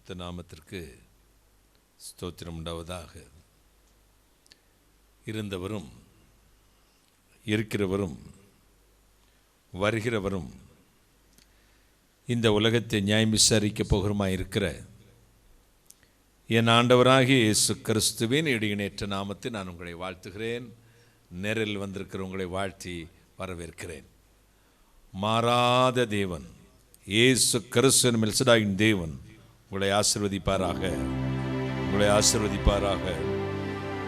பரிசுத்த நாமத்திற்கு ஸ்தோத்திரம் உண்டாவதாக. இருந்தவரும் இருக்கிறவரும் வருகிறவரும் இந்த உலகத்தை நியாயம் விசாரிக்க போகிறமாயிருக்கிற என் ஆண்டவராகிய இயேசு கிறிஸ்துவின் இடையினேற்ற நாமத்தை நான் உங்களை வாழ்த்துகிறேன். நேரில் வந்திருக்கிற உங்களை வாழ்த்தி வரவேற்கிறேன். மாறாத தேவன் இயேசு கிறிஸ்துவின் மெல்சடாயின் தேவன் உங்களை ஆசீர்வதிப்பாராக, உங்களை ஆசீர்வதிப்பாராக,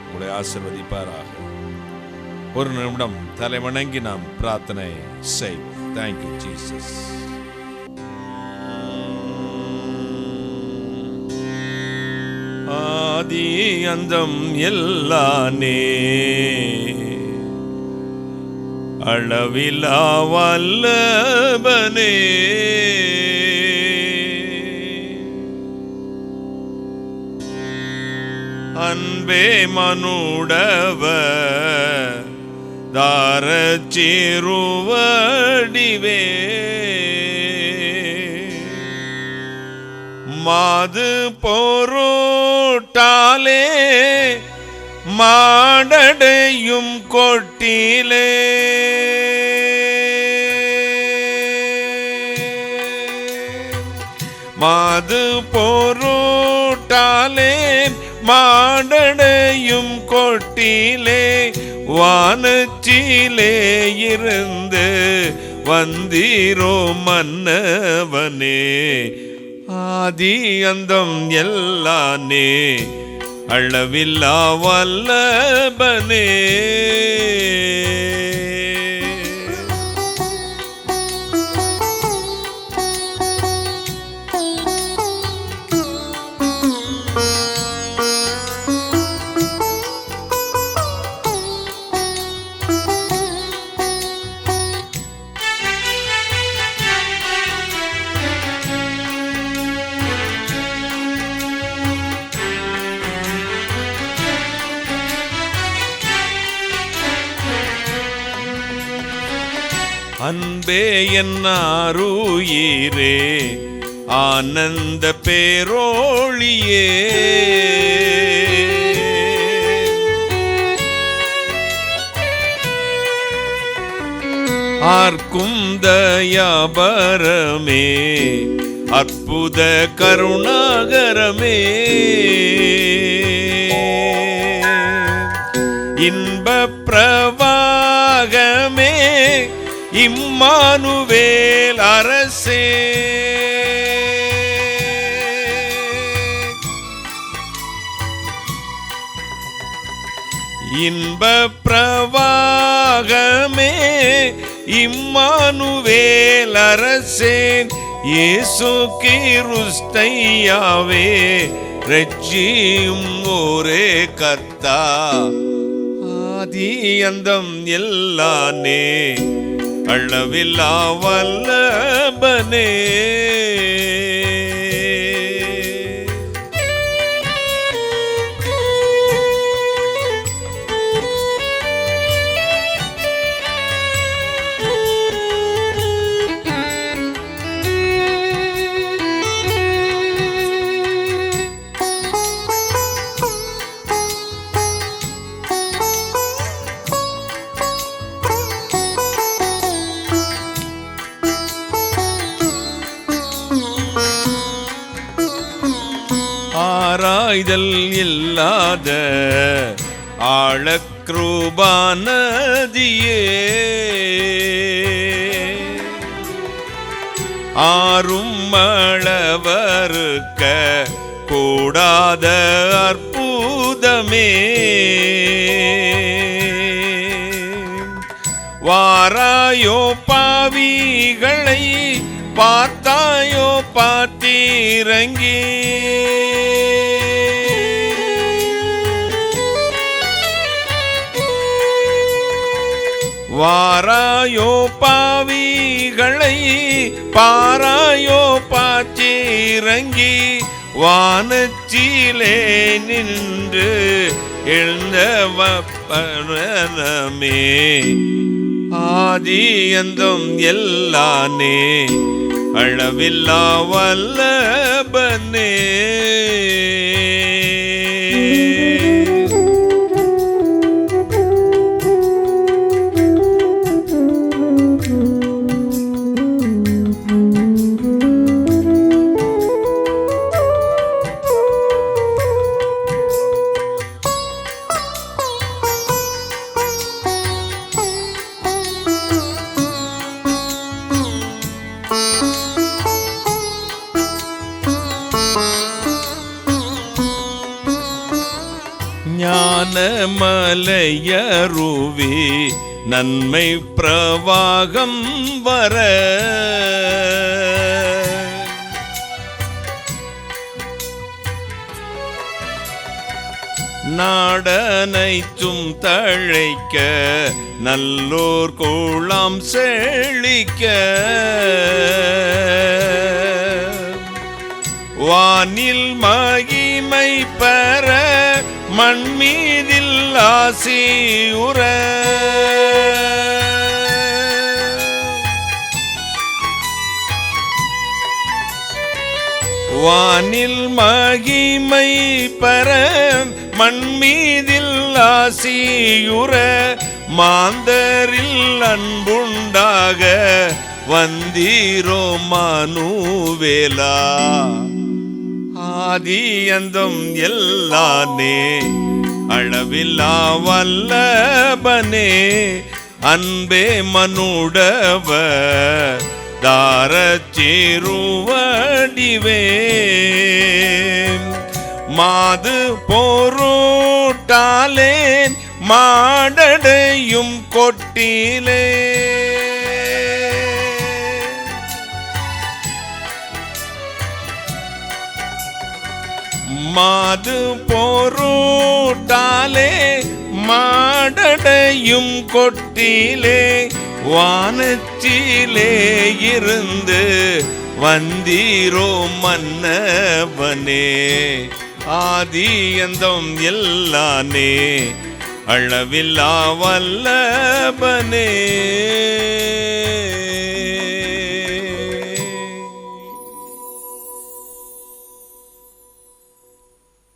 உங்களை ஆசீர்வதிப்பாராக. ஒரு நிமிடம் தலை வணங்கி நாம் பிரார்த்தனை செய்வோம். Thank you Jesus. ஆதி அந்தம் எல்லானே அளவிலா வல்லபனே, அன்பே மனுடவ தாரச்சிருவடிவே, மாது பொருட்டாலே மாடடையும் கொட்டிலே, மாது பொருட்டாலே மாடடையும் கொட்டிலே, வானச்சிலே இருந்து வந்தீரோ மன்னவனே, ஆதி அந்தம் எல்லானே அளவில்லா வல்லபனே. அன்பே என்னாருயிரே ஆனந்த பேரோழியே, ஆர்க்கும் தயாபரமே அற்புத கருணாகரமே, இன்ப பிரவாகமே இம்மானுவேல் அரசே, இன்ப பிரவாகமே இம்மானுவேல் அரசே, இயேசு கிறிஸ்தையாவே ரட்சியும் ஒரே கர்த்தா, ஆதி அந்தம் எல்லானே அளவில்லா வல்லபனே. ஆராய்தல் இல்லாத ஆழக்கிருபாநதியே, ஆரும் அளவறுக்க கூடாத அற்புதமே, வாராயோ பாவிகளை பார்த்தாயோ பார்த்திறங்கி, வாராயோ பாவிகளை பாராயோ பாச்சிறங்கி, வானச்சிலே நின்று எழுந்தவப்பனமே, ஆதி அந்தம் எல்லானே அளவில்லா வல்லபனே. ஞானமலையருவி நன்மை பிரவாகம் வர நாடனைத்தும் தழைக்க நல்லோர் கோளாம் செழிக்க வானில் மகிமை பெற மண்மீதில் ஆசியுற வானில் மகிமை பெற மண்மீதில் ஆசியுற மாந்தரில் அன்புண்டாக வந்தீரோ மனுவேலா. ஆதி அந்தம் எல்லானே அளவில்லா வல்லபனே. அன்பே மனுடவ தாரச்சிருவடிவே மாது பொருட்டாலேன் மாடடையும் கொட்டிலே மாது பொருட்டாலே மாடடையும் கொட்டிலே வானத்திலே இருந்து வந்தீரோ மன்னவனே. ஆதி அந்தம் எல்லானே அளவில்லா வல்லபனே.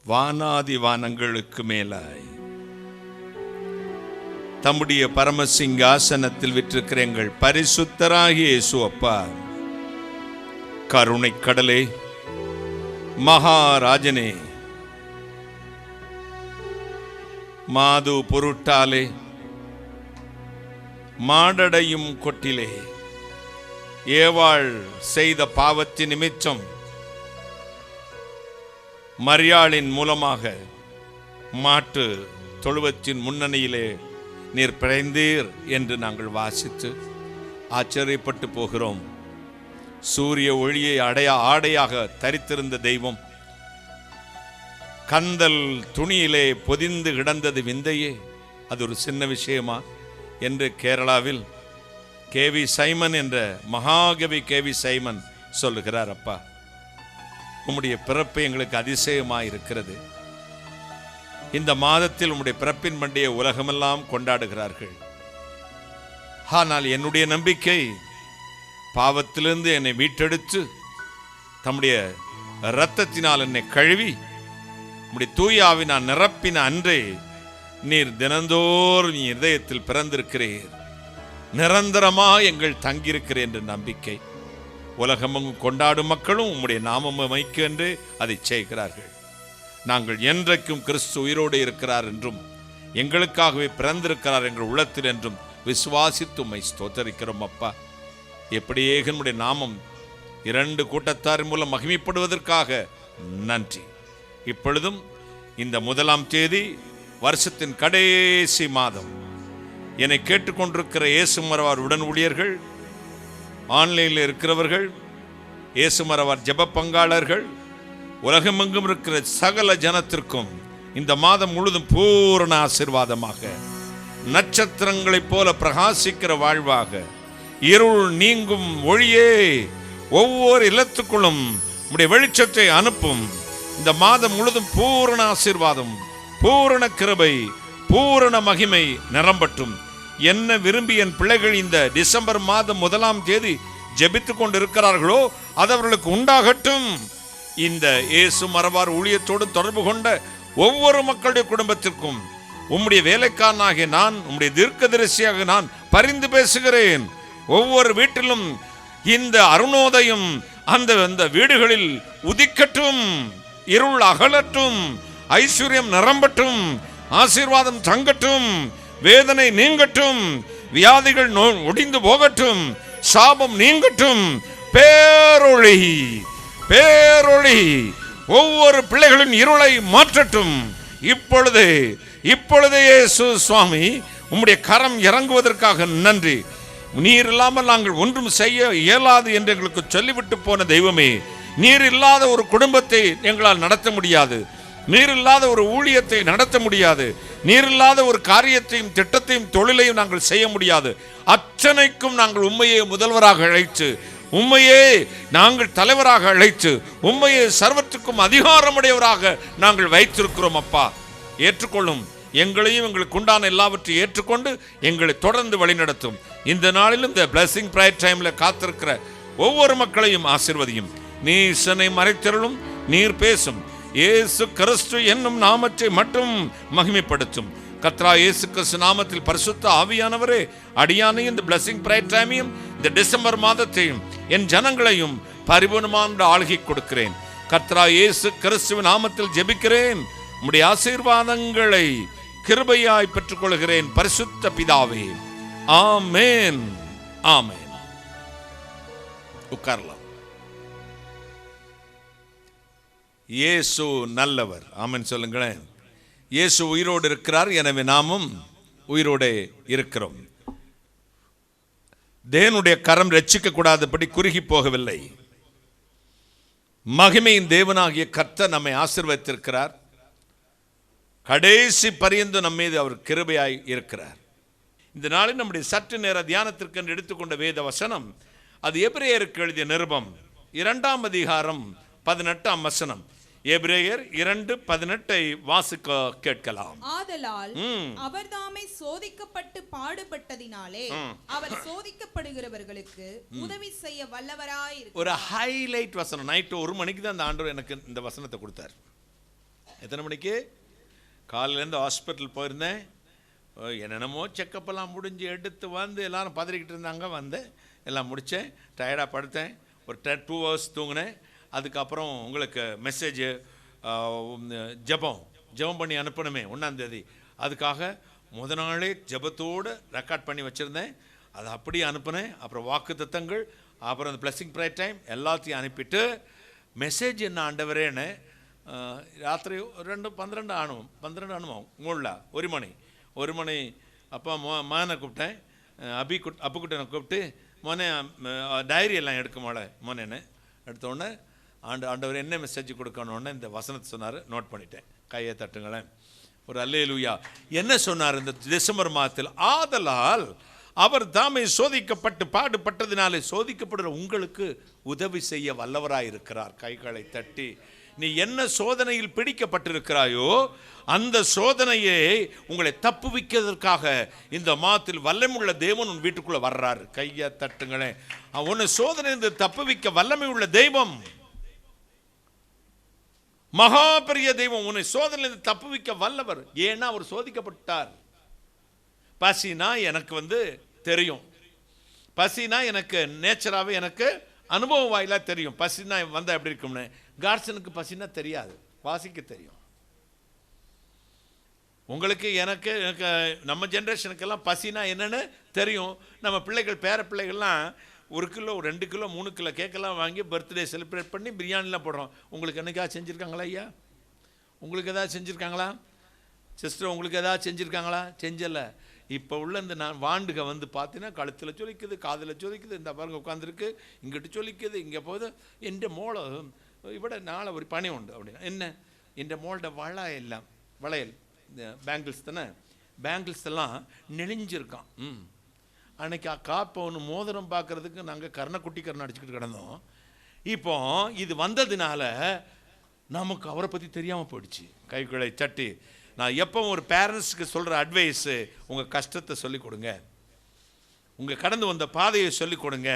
வானாதி வானங்களுக்கு மேலாய் தம்முடைய பரமசிங்காசனத்தில் விற்றிருக்கிற எங்கள் பரிசுத்தராகிய இயேசு அப்பா, கருணை கடலே, மகாராஜனே, மாது பொருட்டாலே மாடடையும் கொட்டிலே ஏவாள் செய்த பாவத்தின் நிமித்தம் மரியாளின் மூலமாக மாட்டு தொழுவத்தின் முன்னணியிலே நீர் பிழைந்தீர் என்று நாங்கள் வாசித்து ஆச்சரியப்பட்டு போகிறோம். சூரிய ஒளியை ஆடையாக தரித்திருந்த தெய்வம் கந்தல் துணியிலே பொதிந்து கிடந்தது விந்தையே, அது ஒரு சின்ன விஷயமா என்று கேரளாவில் கேவி சைமன் என்ற மகாகவி கேவி சைமன் சொல்லுகிறார். அப்பா, உம்முடைய பிறப்பு எங்களுக்கு அதிசயமாக இருக்கிறது. இந்த மாதத்தில் உம்முடைய பிறப்பின் பண்டிகை உலகமெல்லாம் கொண்டாடுகிறார்கள். ஆனால் என்னுடைய நம்பிக்கை பாவத்திலிருந்து என்னை மீட்டெடுத்து தம்முடைய இரத்தத்தினால் என்னை கழுவி உம்முடைய தூயாவினால் நிரப்பின அன்றே நீர் தினந்தோறும் நீ இதயத்தில் பிறந்திருக்கிறீர், நிரந்தரமாக எங்கள் தங்கியிருக்கிறேன் என்ற நம்பிக்கை. உலகமெங்கும் கொண்டாடும் மக்களும் உம்முடைய நாமம் அமைக்க என்று அதை செய்கிறார்கள். நாங்கள் என்றைக்கும் கிறிஸ்து உயிரோடு இருக்கிறார் என்றும் எங்களுக்காகவே பிறந்திருக்கிறார் எங்கள் உள்ளத்தில் என்றும் விசுவாசித்து உம்மை ஸ்தோத்தரிக்கிறோம். அப்பா, எப்படியே நம்முடைய நாமம் 2 கூட்டத்தாரின் மூலம் மகிமைப்படுவதற்காக நன்றி. இப்பொழுதும் இந்த 1ஆம் தேதி வருஷத்தின் கடைசி மாதம் என்னை கேட்டுக்கொண்டிருக்கிற இயேசுமரவார் உடன் ஊழியர்கள், ஆன்லைனில் இருக்கிறவர்கள், இயேசுமரவார் ஜெப பங்காளர்கள், உலகமெங்கும் இருக்கிற சகல ஜனத்திற்கும் இந்த மாதம் முழுதும் பூரண ஆசீர்வாதமாக, நட்சத்திரங்களைப் போல பிரகாசிக்கிற வாழ்வாக, இருள் நீங்கும் ஒளியே ஒவ்வொரு இல்லத்துக்குள்ளும் உம்முடைய வெளிச்சத்தை அனுப்பும். இந்த மாதம் முழுதும் பூரண ஆசீர்வாதம், பூரண கிருபை, பூரண மகிமை நிரம்பட்டும். என்ன விரும்பி என் பிள்ளைகள் இந்த டிசம்பர் மாதம் 1ஆம் தேதி ஜெபித்து கொண்டு இருக்கிறார்களோ அது அவர்களுக்கு உண்டாகட்டும். இந்த இயேசு மரபார் ஊழியத்தோடு தொடர்பு கொண்ட ஒவ்வொரு மக்களுடைய குடும்பத்திற்கும் உம்முடைய வேலைக்காரனாகிய நான், உம்முடைய தீர்க்கதரிசியாக நான் பரிந்து பேசுகிறேன். ஒவ்வொரு வீட்டிலும் இந்த அருணோதயம் அந்த வீடுகளில் உதிக்கட்டும், இருள் அகலட்டும், ஐஸ்வர்யம் நிரம்பட்டும், ஆசீர்வாதம் தங்கட்டும், வேதனை நீங்கட்டும், வியாதிகள் ஒடிந்து போகட்டும், சாபம் நீங்கட்டும். பேரொளி பேரொளி ஒவ்வொரு பிள்ளைகளின் இருளை மாற்றட்டும். இப்பொழுதே இயேசு சுவாமி, உம்முடைய கரம் இறங்குவதற்காக நன்றி. நீர் இல்லாமல் நாங்கள் ஒன்றும் செய்ய இயலாது என்று எங்களுக்கு சொல்லிவிட்டு போன தெய்வமே, நீர் இல்லாத ஒரு குடும்பத்தை எங்களால் நடத்த முடியாது, நீர் இல்லாத ஒரு ஊழியத்தை நடத்த முடியாது, நீர் இல்லாத ஒரு காரியத்தையும் திட்டத்தையும் தொழிலையும் நாங்கள் செய்ய முடியாது. அத்தனைக்கும் நாங்கள் உம்மையே முதல்வராக அழைத்து, உம்மையே நாங்கள் தலைவராக அழைத்து, உம்மையே சர்வத்துக்கும் அதிகாரமுடையவராக நாங்கள் வைத்திருக்கிறோம். அப்பா, ஏற்றுக்கொள்ளும். எங்களையும் எங்களுக்கு உண்டான எல்லாவற்றையும் ஏற்றுக்கொண்டு எங்களை தொடர்ந்து வழிநடத்தும். இந்த நாளிலும் இந்த பிளஸிங் ப்ரேயர் டைம்ல காத்திருக்கிற ஒவ்வொரு மக்களையும் ஆசீர்வதியும். நீர் சென்னை மறைத்தருளும், நீர் பேசும். இயேசு கிறிஸ்து என்னும் நாமத்தை மட்டும் மகிமைப்படுத்தும். கர்த்தரா இயேசு கிறிஸ்து நாமத்தில் பரிசுத்த ஆவியானவரே, அடியானையும் இந்த பிளஸிங் ப்ரேயர் டைமையும் இந்த டிசம்பர் மாதத்தையும் என் ஜனங்களையும் பரிபூர்ணமான ஆளுகை கொடுக்கிறேன். கர்த்தரா இயேசு கிறிஸ்துவின் நாமத்தில் ஜெபிக்கிறேன். உம்முடைய ஆசீர்வாதங்களை கிருபையாய் பெற்றுக்கொள்கிறேன் பரிசுத்த பிதாவே. ஆமென், ஆமென். உட்காரலாம். இயேசு நல்லவர். ஆமென் சொல்லுங்களேன். இயேசு உயிரோடு இருக்கிறார், எனவே நாமும் உயிரோடு இருக்கிறோம். தேவனுடைய கரம் ரட்சிக்க கூடாதபடி குறுகி போகவில்லை. மகிமையின் தேவனாகிய கர்த்தர் நம்மை ஆசீர்வதித்திருக்கிறார். கடைசி பரியந்து நம் மீது அவர் கிருபையாய் இருக்கிறார். இந்த நாளில் நம்முடைய சற்று நேர தியானத்திற்கு எடுத்துக்கொண்ட வேத வசனம், அது எபிரேயருக்கு எழுதிய நிருபம் 2ஆம் அதிகாரம் 18ஆம் வசனம். எபிரேயர் 2:18 வாசிக்க கேட்கலாம். ஆதலால் அவர் தாமே சோதிக்கப்பட்டு பாடுபட்டதினாலே அவர் சோதிக்கப்படுகிறவர்களுக்கு உதவி செய்ய வல்லவராய் இருக்கிறார். ஒரு ஹைலைட் வசனம். நைட்டு 1 மணிக்கு தான் அந்த ஆண்டவர் எனக்கு இந்த வசனத்தை கொடுத்தார். எத்தனை மணிக்கு? காலையிலேருந்து ஹாஸ்பிட்டல் போயிருந்தேன். என்னென்னமோ செக்கப்பெல்லாம் முடிஞ்சு எடுத்து வந்து எல்லாரும் பதறிக்கிட்டு இருந்தாங்க. வந்தேன், எல்லாம் முடித்தேன், டயர்டாக படுத்தேன், ஒரு 2 hours தூங்கினேன். அதுக்கப்புறம் உங்களுக்கு மெசேஜ் ஜெபம் பண்ணி அனுப்பணுமே 1ஆம் தேதி, அதுக்காக நாளே ஜெபத்தோடு ரெக்கார்ட் பண்ணி வச்சுருந்தேன். அதை அப்படியே அனுப்பினேன். அப்புறம் வாக்கு தத்தங்கள், அப்புறம் அந்த பிளஸிங் ப்ரேயர் டைம் எல்லாத்தையும் அனுப்பிட்டு மெசேஜ் என்ன ஆண்டவரேன்னு ராத்திரி 12 ஆனும் மூணில் 1 மணி அப்போ மகனை கூப்பிட்டேன், அப்புக்குட்டனை கூப்பிட்டு, மோனே டைரி எல்லாம் மோனேன்னு எடுத்தோடனே ஆண்டவர் என்ன மெசேஜ் கொடுக்கணுன்னு இந்த வசனத்தை சொன்னார். நோட் பண்ணிட்டேன். கையை தட்டுங்களேன். ஒரு அல்லேலூயா. என்ன சொன்னார் இந்த டிசம்பர் மாதத்தில்? ஆதலால் அவர் தாமே சோதிக்கப்பட்டு பாடுபட்டதினாலே சோதிக்கப்படுகிற உங்களுக்கு உதவி செய்ய வல்லவராயிருக்கிறார். கைகளை தட்டி, நீ என்ன சோதனையில் பிடிக்கப்பட்டிருக்கிறாயோ அந்த சோதனையை உங்களை தப்புவிக்கிறதுக்காக இந்த மாதத்தில் வல்லமையுள்ள தேவன் உன் வீட்டுக்குள்ள வர்றாரு. கையை தட்டுங்களேன். உன்னை சோதனை தப்புவிக்க வல்லமை உள்ள தெய்வம், மகா பெரிய தெய்வம், உன்னை சோதனையிலிருந்து தப்புவிக்க வல்லவர். ஏன்னா அவர் சோதிக்கப்பட்டார். பசினா எனக்கு தெரியும், பசினா எனக்கு நேச்சராகவே எனக்கு அனுபவம் வாயிலாக தெரியும். பசினா வந்தால் எப்படி இருக்கும்னு. கார்சனுக்கு பசினா தெரியாது, வாசிக்க தெரியும். உங்களுக்கு எனக்கு நம்ம ஜென்ரேஷனுக்கெல்லாம் பசினா என்னன்னு தெரியும். நம்ம பிள்ளைகள் பேர பிள்ளைகள்லாம் 1 கிலோ 2 கிலோ 3 கிலோ கேக்கெல்லாம் வாங்கி பர்த்டே செலிப்ரேட் பண்ணி பிரியாணிலாம் போடுறோம். உங்களுக்கு என்னைக்காவது செஞ்சுருக்காங்களா ஐயா? உங்களுக்கு எதாவது செஞ்சுருக்காங்களா சிஸ்டர்? உங்களுக்கு எதாவது செஞ்சுருக்காங்களா? செஞ்சலை. இப்போ உள்ள இந்த வாண்டுக பார்த்தீங்கன்னா கழுத்தில் சொல்லிக்குது, காதில் சொல்லிக்குது, இந்த பாருங்க உட்காந்துருக்கு, இங்கிட்டு சொல்லிக்குது, இங்கே போகுது. எந்த மோளை இவட நாளை ஒரு பணி உண்டு அப்படின்னா என்ன? இந்த மோளோட வளையல் இந்த பேங்கிள்ஸ் தானே, பேங்கிள்ஸ் எல்லாம் நெளிஞ்சிருக்கான். அன்னைக்கு காப்பவனு மோதிரம் பார்க்கறதுக்கு நாங்கள் கர்ணக்குட்டி அடிச்சுக்கிட்டு கிடந்தோம். இப்போ இது வந்ததுனால நமக்கு அவரை பற்றி தெரியாமல் போயிடுச்சு. கைகளை தட்டி, நான் எப்பவும் ஒரு பேரண்ட்ஸுக்கு சொல்கிற அட்வைஸு, உங்கள் கஷ்டத்தை சொல்லிக் கொடுங்க, உங்கள் கடந்து வந்த பாதையை சொல்லிக் கொடுங்க,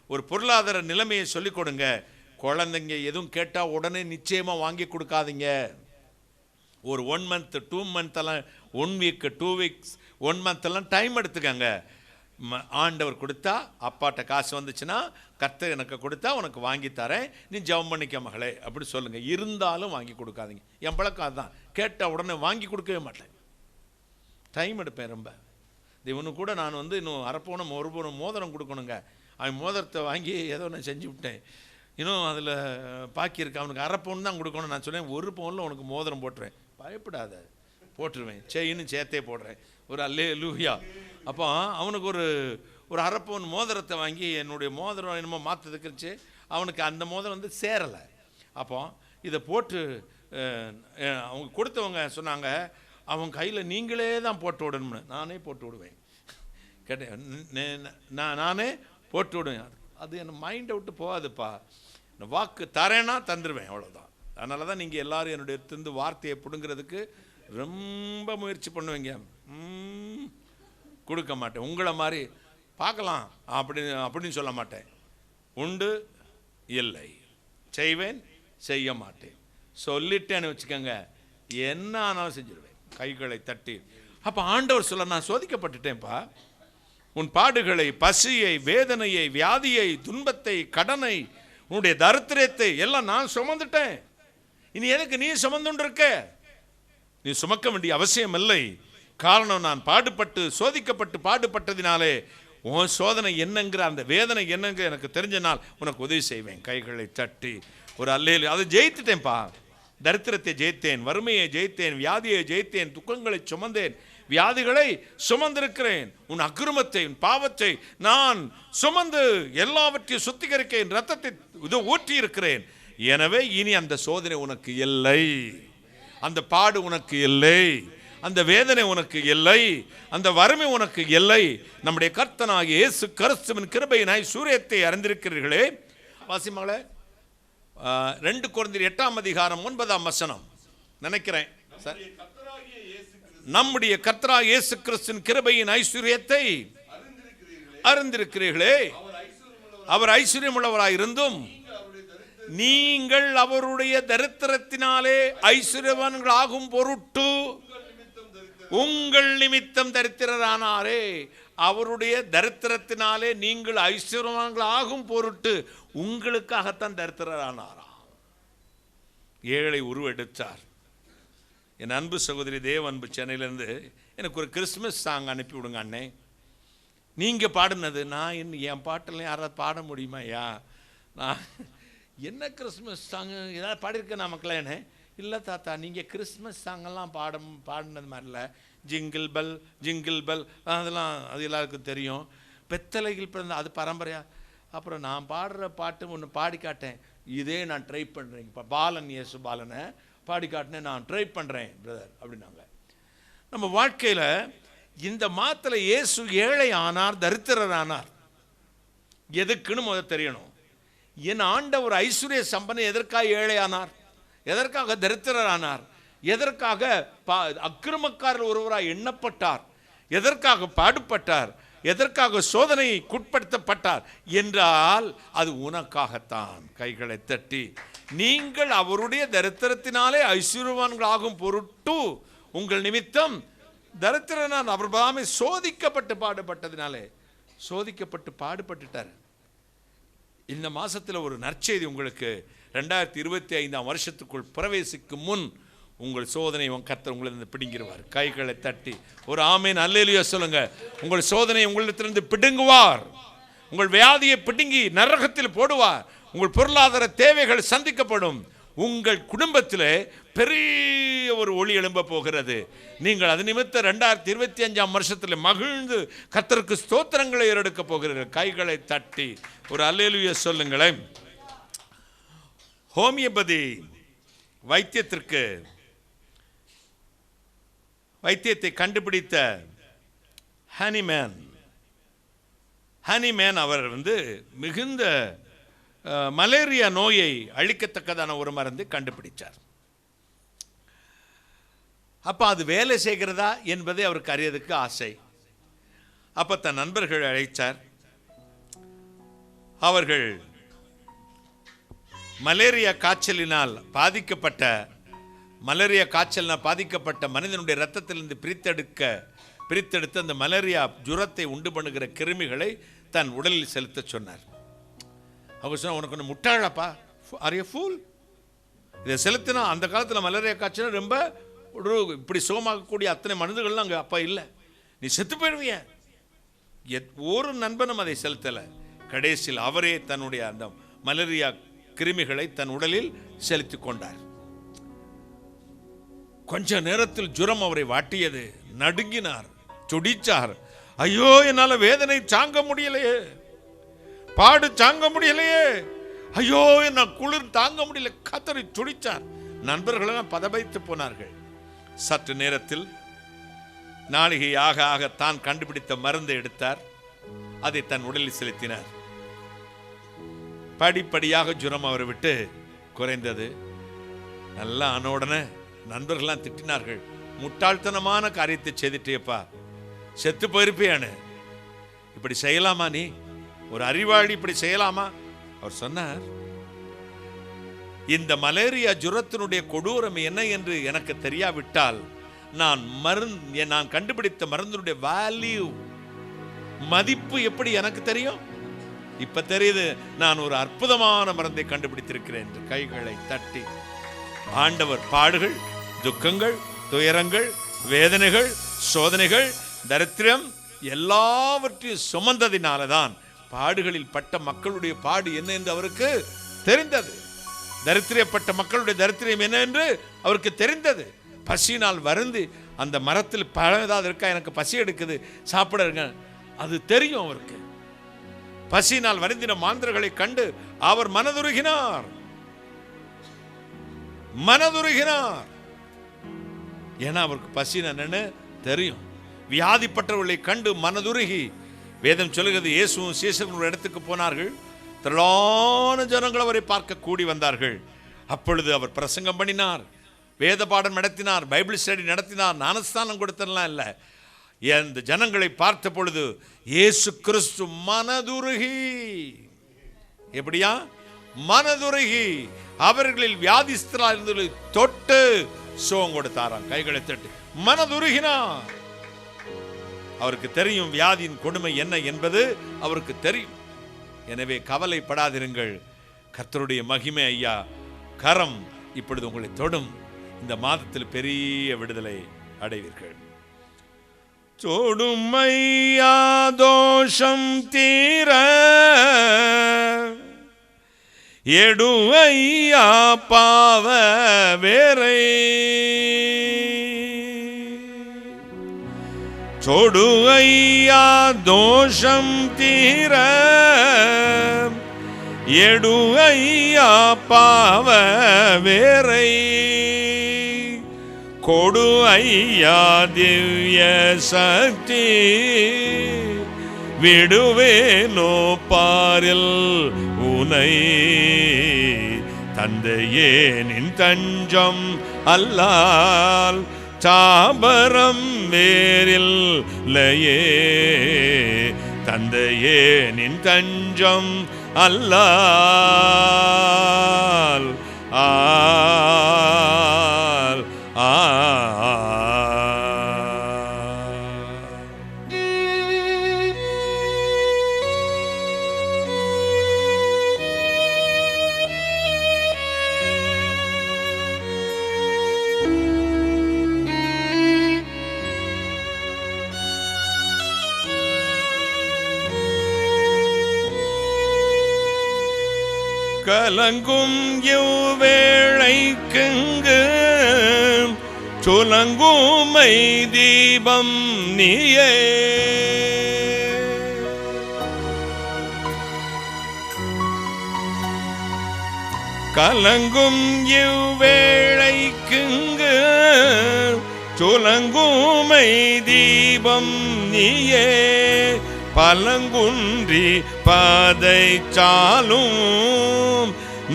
ஒரு பொருளாதார நிலைமையை சொல்லிக் கொடுங்க. குழந்தைங்க எதுவும் கேட்டால் உடனே நிச்சயமாக வாங்கி கொடுக்காதீங்க. ஒரு 1 month 2 month எல்லாம் 1 week 2 weeks 1 month எல்லாம் டைம் எடுத்துக்கங்க. ஆண்டவர் கொடுத்தா, அப்பாட்ட காசு வந்துச்சுன்னா கர்த்தர் எனக்கு கொடுத்தா உனக்கு வாங்கி தரேன், நீ ஜெபம் பண்ணிக்க மகளே அப்படி சொல்லுங்க. இருந்தாலும் வாங்கி கொடுக்காதீங்க. என் பழக்கம் அதுதான். கேட்டால் உடனே வாங்கி கொடுக்கவே மாட்டேன், டைம் எடுப்பேன் ரொம்ப. இவனு கூட நான் இன்னும் அரைப்போனம் 1 பவுன் மோதிரம் கொடுக்கணுங்க. அவன் மோதிரத்தை வாங்கி ஏதோ நான் செஞ்சு விட்டேன். இன்னும் அதில் பாக்கி இருக்கு, அவனுக்கு அரைப்பவுன் தான் கொடுக்கணும். நான் சொன்னேன் 1 பவுனில் உனக்கு மோதிரம் போட்டுருவேன். பயப்படாத, போட்டுருவேன், செயின்னு சேர்த்தே போடுறேன். ஒரு அல்லேலூயா. அப்போ அவனுக்கு ஒரு அரைப்பவுன் மோதிரத்தை வாங்கி என்னுடைய மோதிரம் என்னமோ மாற்றதுக்குச்சு. அவனுக்கு அந்த மோதிரம் சேரலை. அப்போ இதை போட்டு அவங்க கொடுத்தவங்க சொன்னாங்க, அவங்க கையில் நீங்களே தான் போட்டு விடணும்னு. நானே போட்டு விடுவேன் கேட்டேன், நானே போட்டு விடுவேன். அது என் மைண்டை விட்டு போகாதுப்பா. வாக்கு தரேன்னா தந்துடுவேன், அவ்வளோதான். அதனால தான் நீங்கள் எல்லோரும் என்னுடைய எடுத்து வார்த்தையை பிடுங்கிறதுக்கு ரொம்ப முயற்சி பண்ணுவீங்க. கொடுக்க மாட்டேன். உங்களை மாதிரி பார்க்கலாம் அப்படின்னு சொல்ல மாட்டேன். உண்டு இல்லை, செய்வேன் செய்ய மாட்டேன் சொல்லிட்டேன்னு வச்சுக்கோங்க, என்ன ஆனாலும் செஞ்சிடுவேன், கைகளை தட்டி. அப்போ ஆண்டவர் சொல்ல, நான் சோதிக்கப்பட்டுட்டேன்ப்பா. உன் பாடுகளை, பசியை, வேதனையை, வியாதியை, துன்பத்தை, கடனை, உன்னுடைய தரித்திரத்தை எல்லாம் நான் சுமந்துட்டேன். இனி எதுக்கு நீ சுமந்துண்டு இருக்க? நீ சுமக்க வேண்டிய அவசியம் இல்லை. காரணம், நான் பாடுபட்டு சோதிக்கப்பட்டு பாடுபட்டதினாலே உன் சோதனை என்னங்கிற அந்த வேதனை என்னங்கிற எனக்கு தெரிஞ்ச நாள் உனக்கு உதவி செய்வேன். கைகளை தட்டி ஒரு அல்லேலூயா. அதை ஜெயித்துட்டேன்ப்பா. தரித்திரத்தை ஜெயித்தேன், வறுமையை ஜெயித்தேன், வியாதியை ஜெயித்தேன், துக்கங்களை சுமந்தேன், வியாதிகளை சுமந்திருக்கிறேன். உன் அக்கிரமத்தை, உன் பாவத்தை நான் சுமந்து எல்லாவற்றையும் சுத்திகரிக்க என் ரத்தத்தை ஊற்றி இருக்கிறேன். எனவே இனி அந்த சோதனை உனக்கு இல்லை, அந்த பாடு உனக்கு இல்லை, அந்த வேதனை உனக்கு இல்லை, அந்த வறுமை உனக்கு இல்லை. நம்முடைய கர்த்தனாகிய இயேசு கிறிஸ்துவின் கிருபையின் ஐசுரியத்தை அறிந்திருக்கிறீர்களே. வாசிமகளே, 2 கொரிந்தியர் 8ஆம் அதிகாரம் 9ஆம் வசனம் நினைக்கிறேன். நம்முடைய கர்த்தராகிய இயேசு கிறிஸ்துவின் கிருபையின் ஐசுரியத்தை அறிந்திருக்கிறீர்களே. அவர் ஐஸ்வர்யமுள்ளவராய் இருந்தும் நீங்கள் அவருடைய தரித்திரத்தினாலே ஐஸ்வர்யவான்கள் ஆகும் பொருட்டு உங்கள் நிமித்தம் தரித்திரரானாரே. அவருடைய தரித்திரத்தினாலே நீங்கள் ஐஸ்வர்யவான்கள் ஆகும் பொருட்டு உங்களுக்காகத்தான் தரித்திரரானாராம். ஏழை உருவெடுத்தார். என் அன்பு சகோதரி தேவ அன்பு சென்னையிலேருந்து எனக்கு ஒரு கிறிஸ்மஸ் சாங் அனுப்பி விடுங்க அண்ணே. நீங்கள் பாடினது நான் என் பாட்டெல்லாம் யாராவது பாட முடியுமா? ஐயா, நான் என்ன கிறிஸ்மஸ் சாங்கு ஏதாவது பாடியிருக்கேன் நான் மக்களேன்னு? இல்லை தாத்தா, நீங்கள் கிறிஸ்மஸ் சாங்கெல்லாம் பாடினது மாதிரி இல்லை. ஜிங்கிள் பெல் ஜிங்கிள் பெல் அதெல்லாம் அது எல்லாருக்கும் தெரியும். பெத்தலைகள் பிறந்த அது பரம்பரையா. அப்புறம் நான் பாடுற பாட்டு ஒன்று பாடி காட்டேன். இதே நான் ட்ரை பண்ணுறேன். இப்போ பாலன் இயேசு பாலனை பாடி காட்டினேன், நான் ட்ரை பண்ணுறேன் பிரதர் அப்படின்னாங்க. நம்ம வாழ்க்கையில் இந்த மாத்தில் இயேசு ஏழை ஆனார், தரித்திரர் ஆனார். எதுக்குன்னு முதல் தெரியணும். என் ஆண்டவர் ஐஸ்வர்ய சம்பந்தன் எதற்காக ஏழை ஆனார்? எதற்காக தரித்திரர் ஆனார்? எதற்காக அக்கிரமக்காரர் ஒருவராய் எண்ணப்பட்டார்? எதற்காக பாடுபட்டார்? எதற்காக சோதனைக்குட்படுத்தப்பட்டார் என்றால் அது உனக்காகத்தான். கைகளை தட்டி, நீங்கள் அவருடைய தரித்திரத்தினாலே ஐஸ்வர்யவான்கள் ஆகும் பொருட்டு உங்கள் நிமித்தம் தரித்திரனான். அவர் தாமே சோதிக்கப்பட்டு பாடுபட்டதினாலே சோதிக்கப்பட்டு பாடுபட்டுட்டார். இந்த மாசத்தில் ஒரு நற்செய்தி உங்களுக்கு. 2025ஆம் வருஷத்துக்குள் பிரவேசிக்கும் முன் உங்கள் சோதனை கர்த்தர் உங்களிருந்து பிடுங்கிடுவார். கைகளை தட்டி ஒரு ஆமேன் அல்லேலூயா சொல்லுங்க. உங்கள் சோதனை உங்களிடத்திலிருந்து பிடுங்குவார். உங்கள் வியாதியை பிடுங்கி நரகத்தில் போடுவார். உங்கள் பொருளாதார தேவைகள் சந்திக்கப்படும். உங்கள் குடும்பத்தில் பெரிய ஒரு ஒளி எழும்ப போகிறது. நீங்கள் அது நிமித்தம் 2025ஆம் வருஷத்தில் மகிழ்ந்து கர்த்தருக்கு ஸ்தோத்திரங்களை ஏறெடுக்க போகிறீர்கள். கைகளை தட்டி ஒரு அல்லேலூயா சொல்லுங்களேன். ஹோமியோபதி வைத்தியத்தை கண்டுபிடித்த ஹனிமேன் அவர் மிகுந்த மலேரியா நோயை அழிக்கத்தக்கதான ஒரு மருந்து கண்டுபிடிச்சார். அப்ப அது வேலை செய்கிறதா என்பதை அவருக்கு அறியறதுக்கு ஆசை. அப்ப தன் நண்பர்கள் அழைச்சார். அவர்கள் மலேரியா காய்ச்சலினால் பாதிக்கப்பட்ட மனிதனுடைய இரத்தத்திலிருந்து பிரித்தெடுத்து அந்த மலேரியா ஜுரத்தை உண்டு பண்ணுகிற கிருமிகளை தன் உடலில் செலுத்த சொன்னார். அவங்க சொன்ன, உனக்கு ஒன்று முட்டாளப்பா, ஆர் யூ ஃபூல்? இதை செலுத்தினா அந்த காலத்தில் மலேரியா காய்ச்சல் ரொம்ப இப்படி சுகமாகக்கூடிய அத்தனை மனிதர்கள்லாம் அங்கே அப்பா இல்லை, நீ செத்து போயிடுவிய. ஒரு நண்பனும் அதை செலுத்தலை. கடைசியில் அவரே தன்னுடைய அந்த மலேரியா கிருமிகளை தன் உடலில் செலுத்தி கொண்டார். கொஞ்ச நேரத்தில் ஜுரம் அவரை வாட்டியது. நடுங்கினார், துடிச்சார். ஐயோ, என்னால வேதனை தாங்க முடியலையே, பாடு தாங்க முடியலையே, ஐயோ என்ன குளிர் தாங்க முடியல, கதறி துடிச்சார். நண்பர்களெல்லாம் பதபைத்து போனார்கள். சற்று நேரத்தில் நாளிகை ஆக ஆக தான் கண்டுபிடித்த மருந்தை எடுத்தார். அதை தன் உடலில் செலுத்தினார். படிப்படியாக ஜுரம் அவரை விட்டு குறைந்தது. நல்லா ஆன உடனே நண்பர்கள்லாம் திட்டினார்கள், முட்டாள்தனமான காரியத்தை செய்துட்டேப்பா, செத்து போயிருப்பியானு, இப்படி செய்யலாமா, நீ ஒரு அறிவாளி இப்படி செய்யலாமா? அவர் சொன்னார், இந்த மலேரியா ஜுரத்தினுடைய கொடூரம் என்ன என்று எனக்கு தெரியாவிட்டால் நான் கண்டுபிடித்த மருந்தினுடைய வேல்யூ, மதிப்பு எப்படி எனக்கு தெரியும்? இப்ப தெரியுது, நான் ஒரு அற்புதமான மருந்தை கண்டுபிடித்திருக்கிறேன் என்று கைகளை தட்டி ஆண்டவர் பாடுகள், துக்கங்கள், துயரங்கள், வேதனைகள், சோதனைகள், தரித்திரம் எல்லாவற்றையும் சுமந்ததினாலதான் பாடுகளில் பட்ட மக்களுடைய பாடு என்ன என்று அவருக்கு தெரிந்தது. தரித்திரப்பட்ட மக்களுடைய தரித்திரம் என்ன என்று அவருக்கு தெரிந்தது. பசியினால் வருந்தி அந்த மரத்தில் பழம் ஏதாவது இருக்கா, எனக்கு பசி எடுக்குது, சாப்பிடுங்க, அது தெரியும் அவருக்கு. பசியினால் வருந்தின மாந்தர்களை கண்டு அவர் மனதுருகினார். ஏன்னா அவருக்கு பசின்னு என்னன்னு தெரியும். வியாதிப்பட்டவர்களை கண்டு மனதுருகி, வேதம் சொல்லுகிறது, இயேசுவும் சீசர்களுடைய இடத்துக்கு போனார்கள். திரளான ஜனங்கள் அவரை பார்க்க கூடி வந்தார்கள். அப்பொழுது அவர் பிரசங்கம் பண்ணினார், வேத பாடம் நடத்தினார், பைபிள் ஸ்டடி நடத்தினார், ஞானஸ்தானம் கொடுத்தலாம் இல்லை. இந்த ஜனங்களை பார்த்த பொழுது இயேசு கிறிஸ்து மனதுருகி, எப்படியா மனதுருகி அவர்களில் வியாதிஸ்தராக இருந்தவர்களை தொட்டு சுகம் கொடுத்தாராம். கைகளை தட்டி மனதுருகினார். அவருக்கு தெரியும் வியாதியின் கொடுமை என்ன என்பது அவருக்கு தெரியும். எனவே கவலைப்படாதிருங்கள், கர்த்தருடைய மகிமை ஐயா கரம் இப்பொழுது உங்களை தொடும். இந்த மாதத்தில் பெரிய விடுதலை அடைவீர்கள். தொடுமையா தோஷம் தீர எடுவையா பாவ வேரை தொடுவையா தோஷம் தீர எடுவையா பாவ வேரை கொடு ஐயா திவ்ய சக்தி விடுவேனோ பாரில் உனை தந்தையே நின் தஞ்சம் அல்லால் சாபரம் வேறில்லையே தந்தையே நின் தஞ்சம் அல்லால் கலங்கும் இவ்வேளைக்குங்கு சுலங்குமை தீபம் நீயே கலங்கும் இவ்வேளைக்குங்கு சுலங்குமை தீபம் நீயே பலங்குன்றி பாதை சாலும்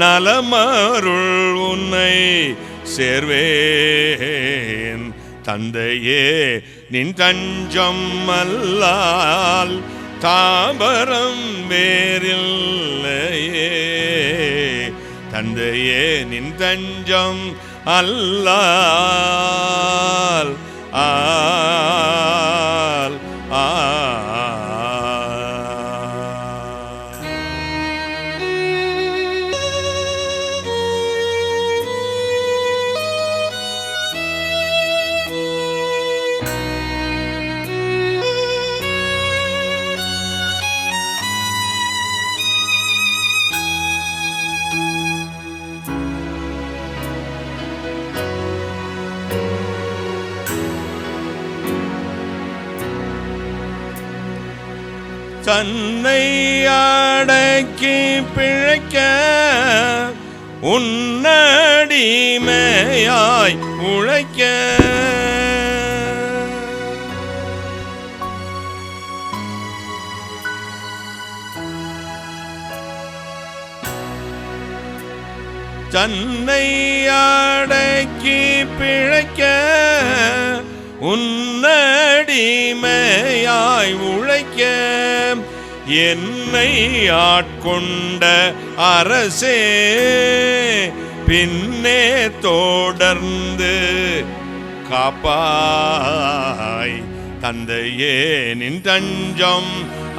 நலமருள் உன்னை சேர்வேன் தந்தையே நின் தஞ்சம் அல்லால் தாபரம் வேறில்லையே. தந்தையே நின் தஞ்சம் அல்லால் ஆல் ஆ. தன்னை அடக்கி பிழைக்க உன்னடிமையாய் உழைக்க தன்னை அடக்கி பிழைக்க உன்னடிமையாய் உழைக்க என்னை ஆட்கொண்ட அரசே பின்னே தொடர்ந்து காப்பாய். தந்தையே நின் தஞ்சம்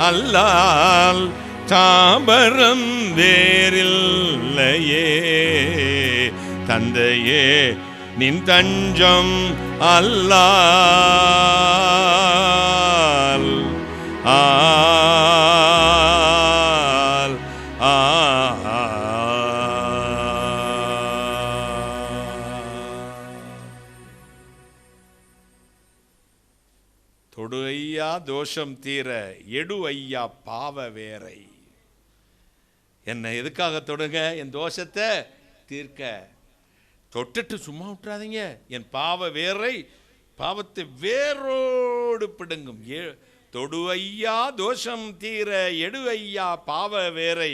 அல்லால் தாபரம் வேறில்லையே. தந்தையே நின் தஞ்சம் அல்லால் ஆல் ஆ. தொடு ஐயா தோஷம் தீர எடு ஐயா பாவ வேரை. என்னை எதுக்காக தொடுங்க? என் தோஷத்தை தீர்க்க. தொட்டுட்டு சும்மா விட்டுறாதீங்க. என் பாவ வேரை, பாவத்தை வேரோடு பிடுங்கும். தொடு ஐயா தோஷம் தீர எடு ஐயா பாவ வேரை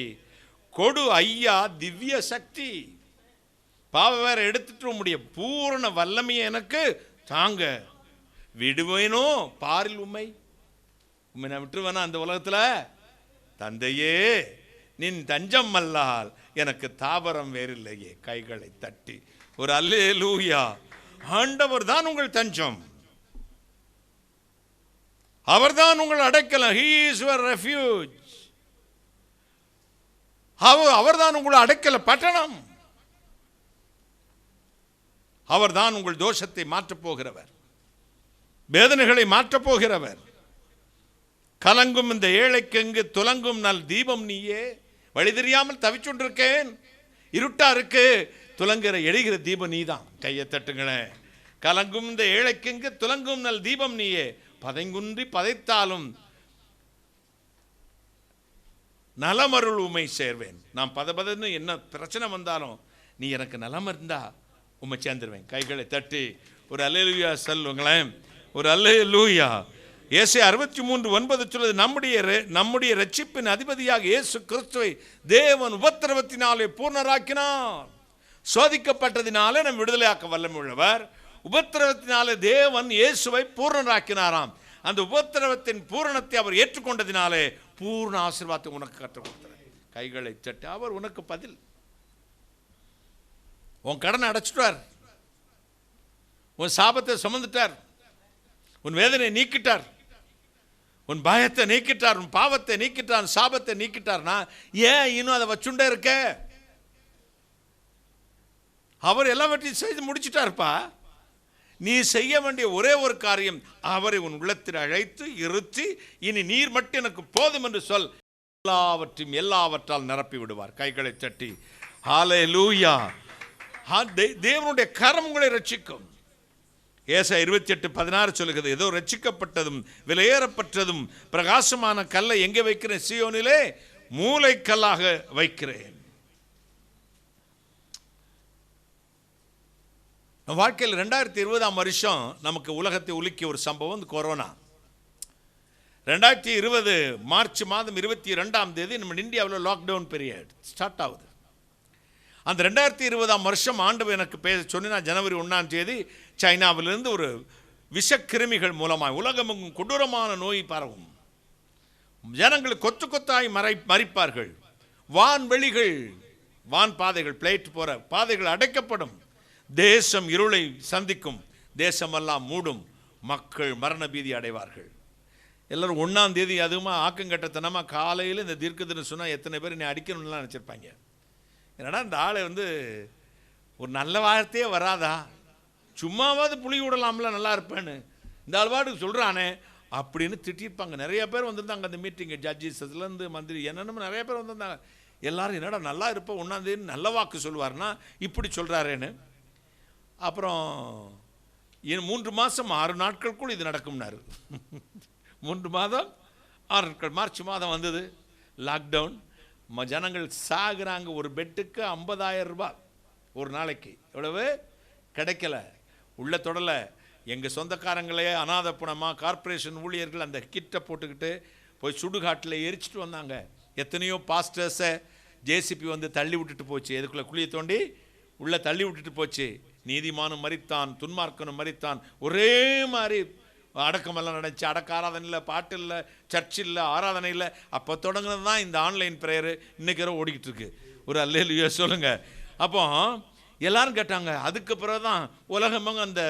கொடு ஐயா திவ்ய சக்தி. பாவ வேற எடுத்துட்டு முடிய பூரண வல்லமையை எனக்கு தாங்க. விடுவேனோ பாரில் உண்மை நான் விட்டுருவேனா அந்த உலகத்துல? தந்தையே நின் தஞ்சம் அல்லால் எனக்கு தாபரம் வேறில்லையே. கைகளை தட்டி ஒரு அல்லேலூயா. ஆண்டவர் தான் உங்கள் தஞ்சம், அவர்தான் உங்கள் அடைக்கலம். He is your refuge. அவர்தான் உங்கள் அடைக்கல பட்டணம். அவர்தான் உங்கள் தோஷத்தை மாற்றப் போகிறவர், வேதனைகளை மாற்றப் போகிறவர். கலங்கும் இந்த ஏழைக்கு எங்கு துலங்கும் நல் தீபம் நீயே. வழி தெரியாமல் தவிச்சுண்டிருக்கேன், இருட்டா இருக்கு, துலங்குற எரிகிற தீபம் நீதான். கையை தட்டுங்களேன். கலங்கும் இந்த ஏழைக்கு எங்கு துலங்கும் நல் தீபம் நீயே. பதைங்குன்றி பதைத்தாலும் நலமருள் உமை சேர்வேன். நான் பதபதன்னு என்ன பிரச்சனை வந்தாலும் நீ எனக்கு நலம் இருந்தா உம்மை சேர்ந்துருவேன். கைகளை தட்டி ஒரு அல்லேலூயா சொல்லுங்களேன். ஒரு அல்லேலூயா. ஏசாயா 63:9 சொல்லுது, நம்முடைய ரட்சிப்பின் அதிபதியாக இயேசு கிறிஸ்துவை தேவன் உபத்திரவத்தினாலே பூர்ணராக்கினார். சோதிக்கப்பட்டதினாலே நம் விடுதலையாக்க வல்லமை உள்ளவர். உபத்திரவத்தினாலே தேவன் இயேசுவை பூர்ணராக்கினாராம். அந்த உபத்திரவத்தின் பூரணத்தை அவர் ஏற்றுக்கொண்டதினாலே பூர்ண ஆசீர்வாதத்தை உனக்கு கற்றுக் கொடுத்தார். கைகளை தட்டி அவர் உனக்கு பதில். உன் கடனை அடைச்சிட்டார், உன் சாபத்தை சுமந்துட்டார், உன் வேதனை நீக்கிட்டார், உன் பயத்தை நீக்கிட்டார், உன் பாவத்தை நீக்கிட்டார், சாபத்தை நீக்கிட்டார்னா ஏன் இன்னும் அதை வச்சுண்டே இருக்க? அவர் எல்லாவற்றையும் செய்து முடிச்சுட்டார்ப்பா. நீ செய்ய வேண்டிய ஒரே ஒரு காரியம், அவரை உன் உள்ளத்தில் அழைத்து இருத்தி இனி நீர் மட்டும் எனக்கு போதும் என்று சொல். எல்லாவற்றையும் எல்லாவற்றால் நிரப்பி விடுவார். கைகளை தட்டி ஹல்லேலூயா. தேவனுடைய கரம் உங்களை ரட்சிக்கும். ஏசாயா 28:16 சொல்லுகிறது, ஏதோ ரட்சிக்கப்பட்டதும் விலையேறப்பட்டதும் பிரகாசமான கல்லை எங்கே வைக்கிறேன்? சீயோனிலே மூலைக்கல்லாக வைக்கிறேன். வாழ்க்கையில் 2020ஆம் வருஷம் நமக்கு உலகத்தை உலுக்கிய ஒரு சம்பவம் கொரோனா. 2020 மார்ச் மாதம் 22ஆம் தேதி நம்ம இந்தியாவில் லாக்டவுன் பீரியட் ஸ்டார்ட் ஆகுது. அந்த 2020ஆம் வருஷம் ஆண்டவர் எனக்கு பேச சொன்னா, ஜனவரி 1ஆம் தேதி சைனாவிலிருந்து ஒரு விஷக்கிருமிகள் மூலமாக உலகமெங்கும் கொடூரமான நோய் பரவும். ஜனங்கள் கொத்து கொத்தாய் மறிப்பார்கள். வான்வெளிகள், வான் பாதைகள், பிளேட் போற பாதைகள் அடைக்கப்படும். தேசம் இருளை சந்திக்கும், தேசமெல்லாம் மூடும், மக்கள் மரண பீதி அடைவார்கள். எல்லாரும் 1ஆம் தேதி அதுவுமா ஆக்கங்கட்டத்தனமா காலையில் இந்த தீர்க்கதரிசனம் சொன்னால் எத்தனை பேர் என்னை அடிக்கணும்லாம் நினச்சிருப்பாங்க. என்னடா இந்த ஆளை ஒரு நல்ல வார்த்தையே வராதா, சும்மாவாவது புளி விடலாம்ல, நல்லா இருப்பேன்னு இந்த ஆள்பாட்டுக்கு சொல்கிறானே அப்படின்னு திட்டிருப்பாங்க. நிறைய பேர் வந்திருந்தாங்க அந்த மீட்டிங்கு, ஜட்ஜஸ்லேருந்து மந்திரி என்னென்னு நிறைய பேர் வந்திருந்தாங்க. எல்லாரும் என்னடா நல்லா இருப்போம், 1ஆம் தேதி நல்ல வாக்கு சொல்லுவார்னா இப்படி சொல்கிறாரேன்னு. அப்புறம் 3 மாதம் 6 நாட்களுக்குள் இது நடக்கும்னாரு. 3 மாதம் 6 நாட்கள். மார்ச் மாதம் வந்தது, லாக்டவுன். ஜனங்கள் சாகுறாங்க. ஒரு பெட்டுக்கு 50,000 ரூபாய் ஒரு நாளைக்கு. எவ்வளவு கிடைக்கல, உள்ள தொடலை. எங்கள் சொந்தக்காரங்களே அநாத புனமாக கார்ப்பரேஷன் ஊழியர்கள் அந்த கிட்டை போட்டுக்கிட்டு போய் சுடுகாட்டில் எரிச்சிட்டு வந்தாங்க. எத்தனையோ பாஸ்டர்ஸை ஜேசிபி வந்து தள்ளி விட்டுட்டு போச்சு, எதுக்குள்ளே குழியை தோண்டி உள்ளே தள்ளி விட்டுட்டு போச்சு. நீதிமானும் மரித்தான், துன்மார்க்கனும் மரித்தான். ஒரே மாதிரி அடக்கமெல்லாம் நடந்துச்சு. அடக்க ஆராதனை இல்லை, பாட்டு இல்லை, சர்ச் இல்லை, ஆராதனை இல்லை. அப்போ தொடங்குனது தான் இந்த ஆன்லைன் ப்ரேயரு. இன்றைக்கி வரை ஓடிக்கிட்டு இருக்கு. ஒரு அல்லேலூயா சொல்லுங்கள். அப்போ எல்லாரும் கேட்டாங்க. அதுக்கு பிறகு தான் உலகமாக அந்த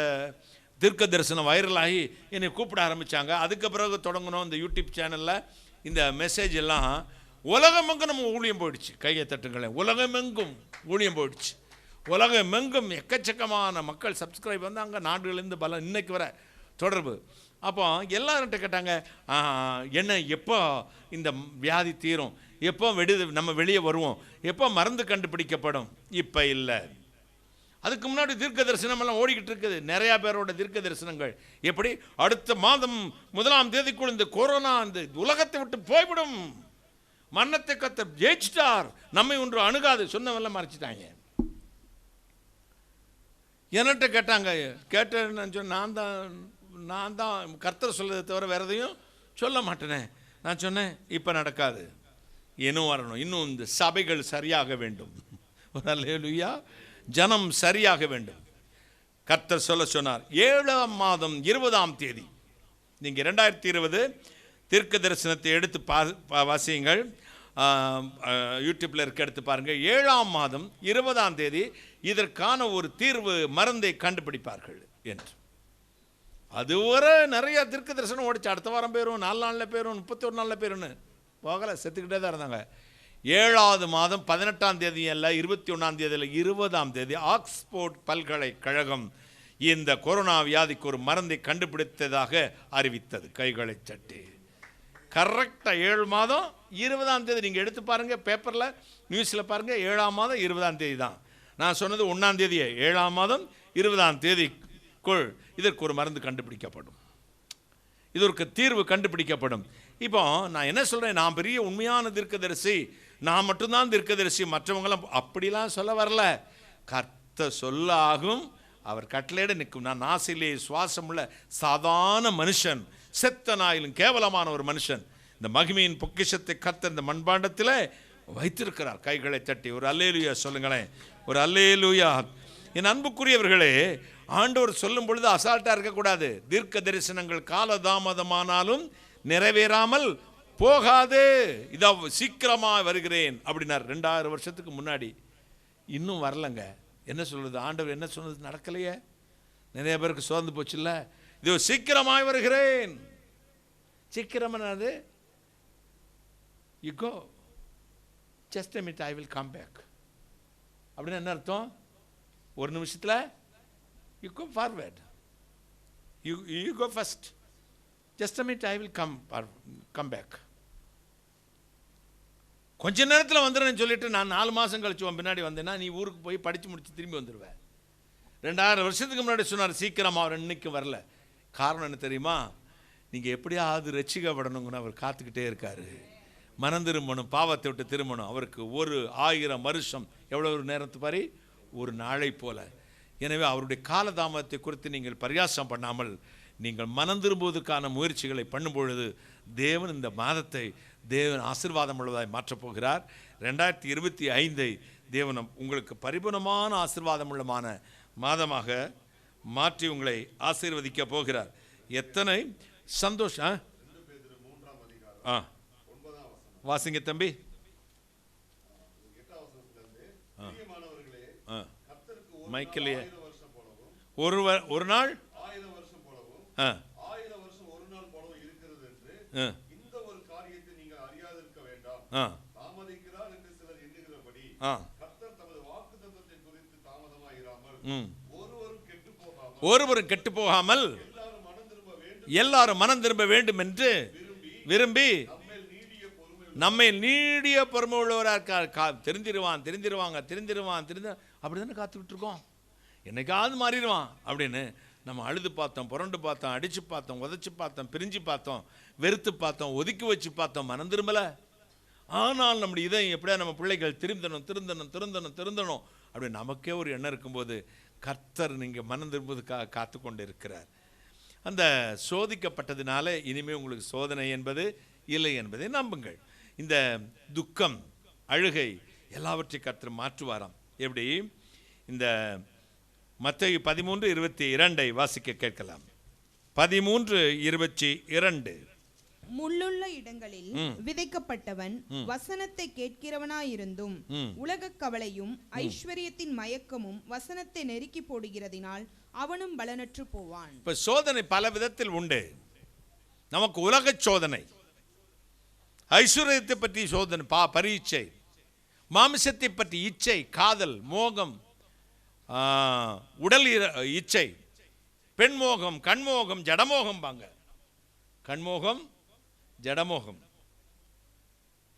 தீர்க்க தரிசனம் வைரலாகி என்னை கூப்பிட ஆரம்பித்தாங்க. அதுக்கு பிறகு தொடங்கணும் இந்த யூடியூப் சேனலில் இந்த மெசேஜ் எல்லாம். உலகமெங்கும் நம்ம ஊழியம் போயிடுச்சு. கையை தட்டுங்களேன். உலகமெங்கும் ஊழியம் போயிடுச்சு. உலகமெங்கும் எக்கச்சக்கமான மக்கள் சப்ஸ்கிரைப் வந்தாங்க. நாடுகளிலிருந்து பல இன்னைக்கு வர தொடர்பு. அப்போ எல்லார்கிட்ட கேட்டாங்க, என்ன எப்போ இந்த வியாதி தீரும், எப்போ நம்ம வெளியே வருவோம், எப்போ மருந்து கண்டுபிடிக்கப்படும்? இப்போ இல்லை. அதுக்கு முன்னாடி தீர்க்க தரிசனம் எல்லாம் ஓடிக்கிட்டு இருக்குது. நிறையா பேரோட தீர்க்க தரிசனங்கள் எப்படி அடுத்த மாதம் 1ஆம் தேதிக்குள் இந்த கொரோனா இந்த உலகத்தை விட்டு போய்விடும், மரணத்தை கர்த்தர் ஜெயிச்சிட்டார், நம்மை ஒன்று அணுகாது சொன்னவெல்லாம் மறைச்சிட்டாங்க. என்னட்ட கேட்டாங்க. நான் தான் கர்த்தர் சொல்றதை தவிர வேற எதையும் சொல்ல மாட்டேனே. நான் சொன்னேன், இப்போ நடக்காது, இன்னும் வரணும், இன்னும் இந்த சபைகள் சரியாக வேண்டும், அல்லேலூயா, ஜனம் சரியாக வேண்டும். கர்த்தர் சொல்ல சொன்னார். 7ஆம் மாதம் 20ஆம் தேதி. நீங்கள் 2020 தீர்க்க தரிசனத்தை எடுத்து வாசியுங்கள், யூடியூப்பில் இருக்க எடுத்து பாருங்கள். 7ஆம் மாதம் 20ஆம் தேதி இதற்கான ஒரு தீர்வு மருந்தை கண்டுபிடிப்பார்கள் என்று. அதுவரை நிறைய தீர்க்க தரிசனம் ஓடிச்சு. அடுத்த வாரம் பேரும், 4 நாளில் பேரும், 31 நாளில் பேருன்னு போகலை, செத்துக்கிட்டே தான் இருந்தாங்க. 7ஆவது மாதம் 18ஆம் தேதி அல்ல, 21ஆம் தேதி அல்ல, 20ஆம் தேதி ஆக்ஸ்போர்ட் பல்கலைக்கழகம் இந்த கொரோனா வியாதிக்கு ஒரு மருந்தை கண்டுபிடித்ததாக அறிவித்தது. கைகளை தட்டி. கரெக்டாக 7 மாதம் 20ஆம் தேதி. நீங்கள் எடுத்து பாருங்கள், பேப்பரில் நியூஸில் பாருங்கள். 7ஆம் மாதம் 20ஆம் தேதி தான். நான் சொன்னது 1ஆம் தேதியே. 7ஆம் மாதம் 20ஆம் தேதிக்குள் இதற்கு ஒரு மருந்து கண்டுபிடிக்கப்படும், இதற்கு தீர்வு கண்டுபிடிக்கப்படும். இப்போ நான் என்ன சொல்கிறேன், நான் பெரிய உண்மையான தீர்க்கதரிசி, நான் மட்டும்தான் தீர்க்கதரிசி, மற்றவங்களாம் அப்படிலாம் சொல்ல வரல. கர்த்தர் சொல்ல ஆகும், அவர் கட்டளையிட நிற்கும். நான் நாசிலே சுவாசம் உள்ள சாதாரண மனுஷன், செத்த நாயிலும் கேவலமான ஒரு மனுஷன். இந்த மகிமையின் பொக்கிஷத்தை கர்த்தர் இந்த மண்பாண்டத்தில் வைத்திருக்கிறார். கைகளை தட்டி ஒரு அல்லேலூயா சொல்லுங்களேன், ஒரு அல்லேலூயா. என் அன்புக்குரியவர்களே, ஆண்டவர் சொல்லும் பொழுது அசால்ட்டாக இருக்கக்கூடாது. தீர்க்க தரிசனங்கள் காலதாமதமானாலும் நிறைவேறாமல் போகாது. இதோ சீக்கிரமாக வருகிறேன் அப்படின்னார் 2000 வருஷத்துக்கு முன்னாடி. இன்னும் வரலங்க. என்ன சொல்றது, ஆண்டவர் என்ன சொன்னது நடக்கலையே. நிறைய பேருக்கு சோர்ந்து போச்சுல்ல. இதோ சீக்கிரமாய் வருகிறேன். சீக்கிரமானது you go, just a minute, I will come back. அப்படின்னு என்ன அர்த்தம்? ஒரு நிமிஷத்தில் you go forward, you go first, just a minute, I will come back. கொஞ்ச நேரத்தில் வந்துடுறேன்னு சொல்லிட்டு நான் 4 மாதம் கழிச்சு பின்னாடி வந்தேன்னா நீ ஊருக்கு போய் படித்து முடிச்சு திரும்பி வந்துடுவேன். 2000 வருஷத்துக்கு முன்னாடி சொன்னார் சீக்கிரமாக, அவர் இன்னைக்கு வரல. காரணம் என்ன தெரியுமா? நீங்கள் எப்படியாவது ரட்சிக்கப்படணுங்கன்னு அவர் காத்துக்கிட்டே இருக்காரு. மனம் திரும்பணும், பாவத்தை விட்டு திரும்பணும். அவருக்கு 1000 வருஷம் எவ்வளோ ஒரு நேரத்து பாரி, ஒரு நாளை போல. எனவே அவருடைய காலதாமதத்தை குறித்து நீங்கள் பரியாசம் பண்ணாமல் நீங்கள் மனம் திரும்புவதற்கான முயற்சிகளை பண்ணும் பொழுது தேவன் இந்த மாதத்தை தேவன் ஆசீர்வாதம் உள்ளதாய் மாற்றப் போகிறார். 2025 தேவன் உங்களுக்கு பரிபூர்ணமான ஆசீர்வாதம் உள்ளமான மாதமாக மாற்றி உங்களை ஆசீர்வதிக்க போகிறார். எத்தனை சந்தோஷம். வாசிங்க தம்பி. மைக்கேலியே ஒரு நாள் 1000 வருஷம் போலவும் 1000 வருஷம் ஒரு நாள் போலவும் இருக்கிறது என்று இந்த ஒரு காரியத்தை நீங்கள் அறியாதிருக்க வேண்டாம். தாமதிக்கிறார் என்று சிலர் எண்ணுகிறபடி கர்த்தர் தமது வாக்குத்தத்தத்தை குறித்து தாமதமாய் இராமல் ஒருவரும் கெட்டு போகாமல் எல்லாரும் மனம் திரும்ப வேண்டும் என்று விரும்பி நம்மை நீடிய பொறுமை உள்ளவராக தெரிஞ்சிருவாங்க அப்படிதானே காத்துக்கிட்டு இருக்கோம். என்னைக்காவது மாறிடுவான் அப்படின்னு நம்ம அழுது பார்த்தோம், புரண்டு பார்த்தோம், அடிச்சு பார்த்தோம், உதச்சி பார்த்தோம், பிரிஞ்சு பார்த்தோம், வெறுத்து பார்த்தோம், ஒதுக்கி வச்சு பார்த்தோம், மனம் திரும்பல. ஆனால் நம்முடைய இதை எப்படியா நம்ம பிள்ளைகள் திருந்தணும் அப்படி நமக்கே ஒரு எண்ணம் இருக்கும்போது கர்த்தர் நீங்கள் மனம் திரும்புவதுக்காக காத்து கொண்டு இருக்கிறார். அந்த சோதிக்கப்பட்டதினால இனிமேல் உங்களுக்கு சோதனை என்பது இல்லை என்பதை நம்புங்கள். இந்த துக்கம், அழுகை எல்லாவற்றையும் கர்த்தர் மாற்றுவாராம். எப்படி? இந்த மத்தேயு 13:22 வாசிக்க கேட்கலாம். 13:22. முள்ளுள்ள இடங்களில் விதைக்கப்பட்டவன் வசனத்தை கேட்கிறவனாயிருந்தும் உலக கவலையும் ஐஸ்வர்யத்தின் மயக்கமும் வசனத்தை நெருக்கி போடுகிறதினால் அவனும் பலனற்று போவான். இப்ப சோதனை பல விதத்தில் உண்டு. நமக்கு உலக சோதனை, ஐஸ்வர்யத்தை பற்றி சோதனை, பரீட்சை, மாமிசத்தை பற்றி இச்சை, காதல், மோகம், உடல் இச்சை, பெண்மோகம், கண்மோகம், ஜடமோகம். கண்மோகம், ஜடமோகம்,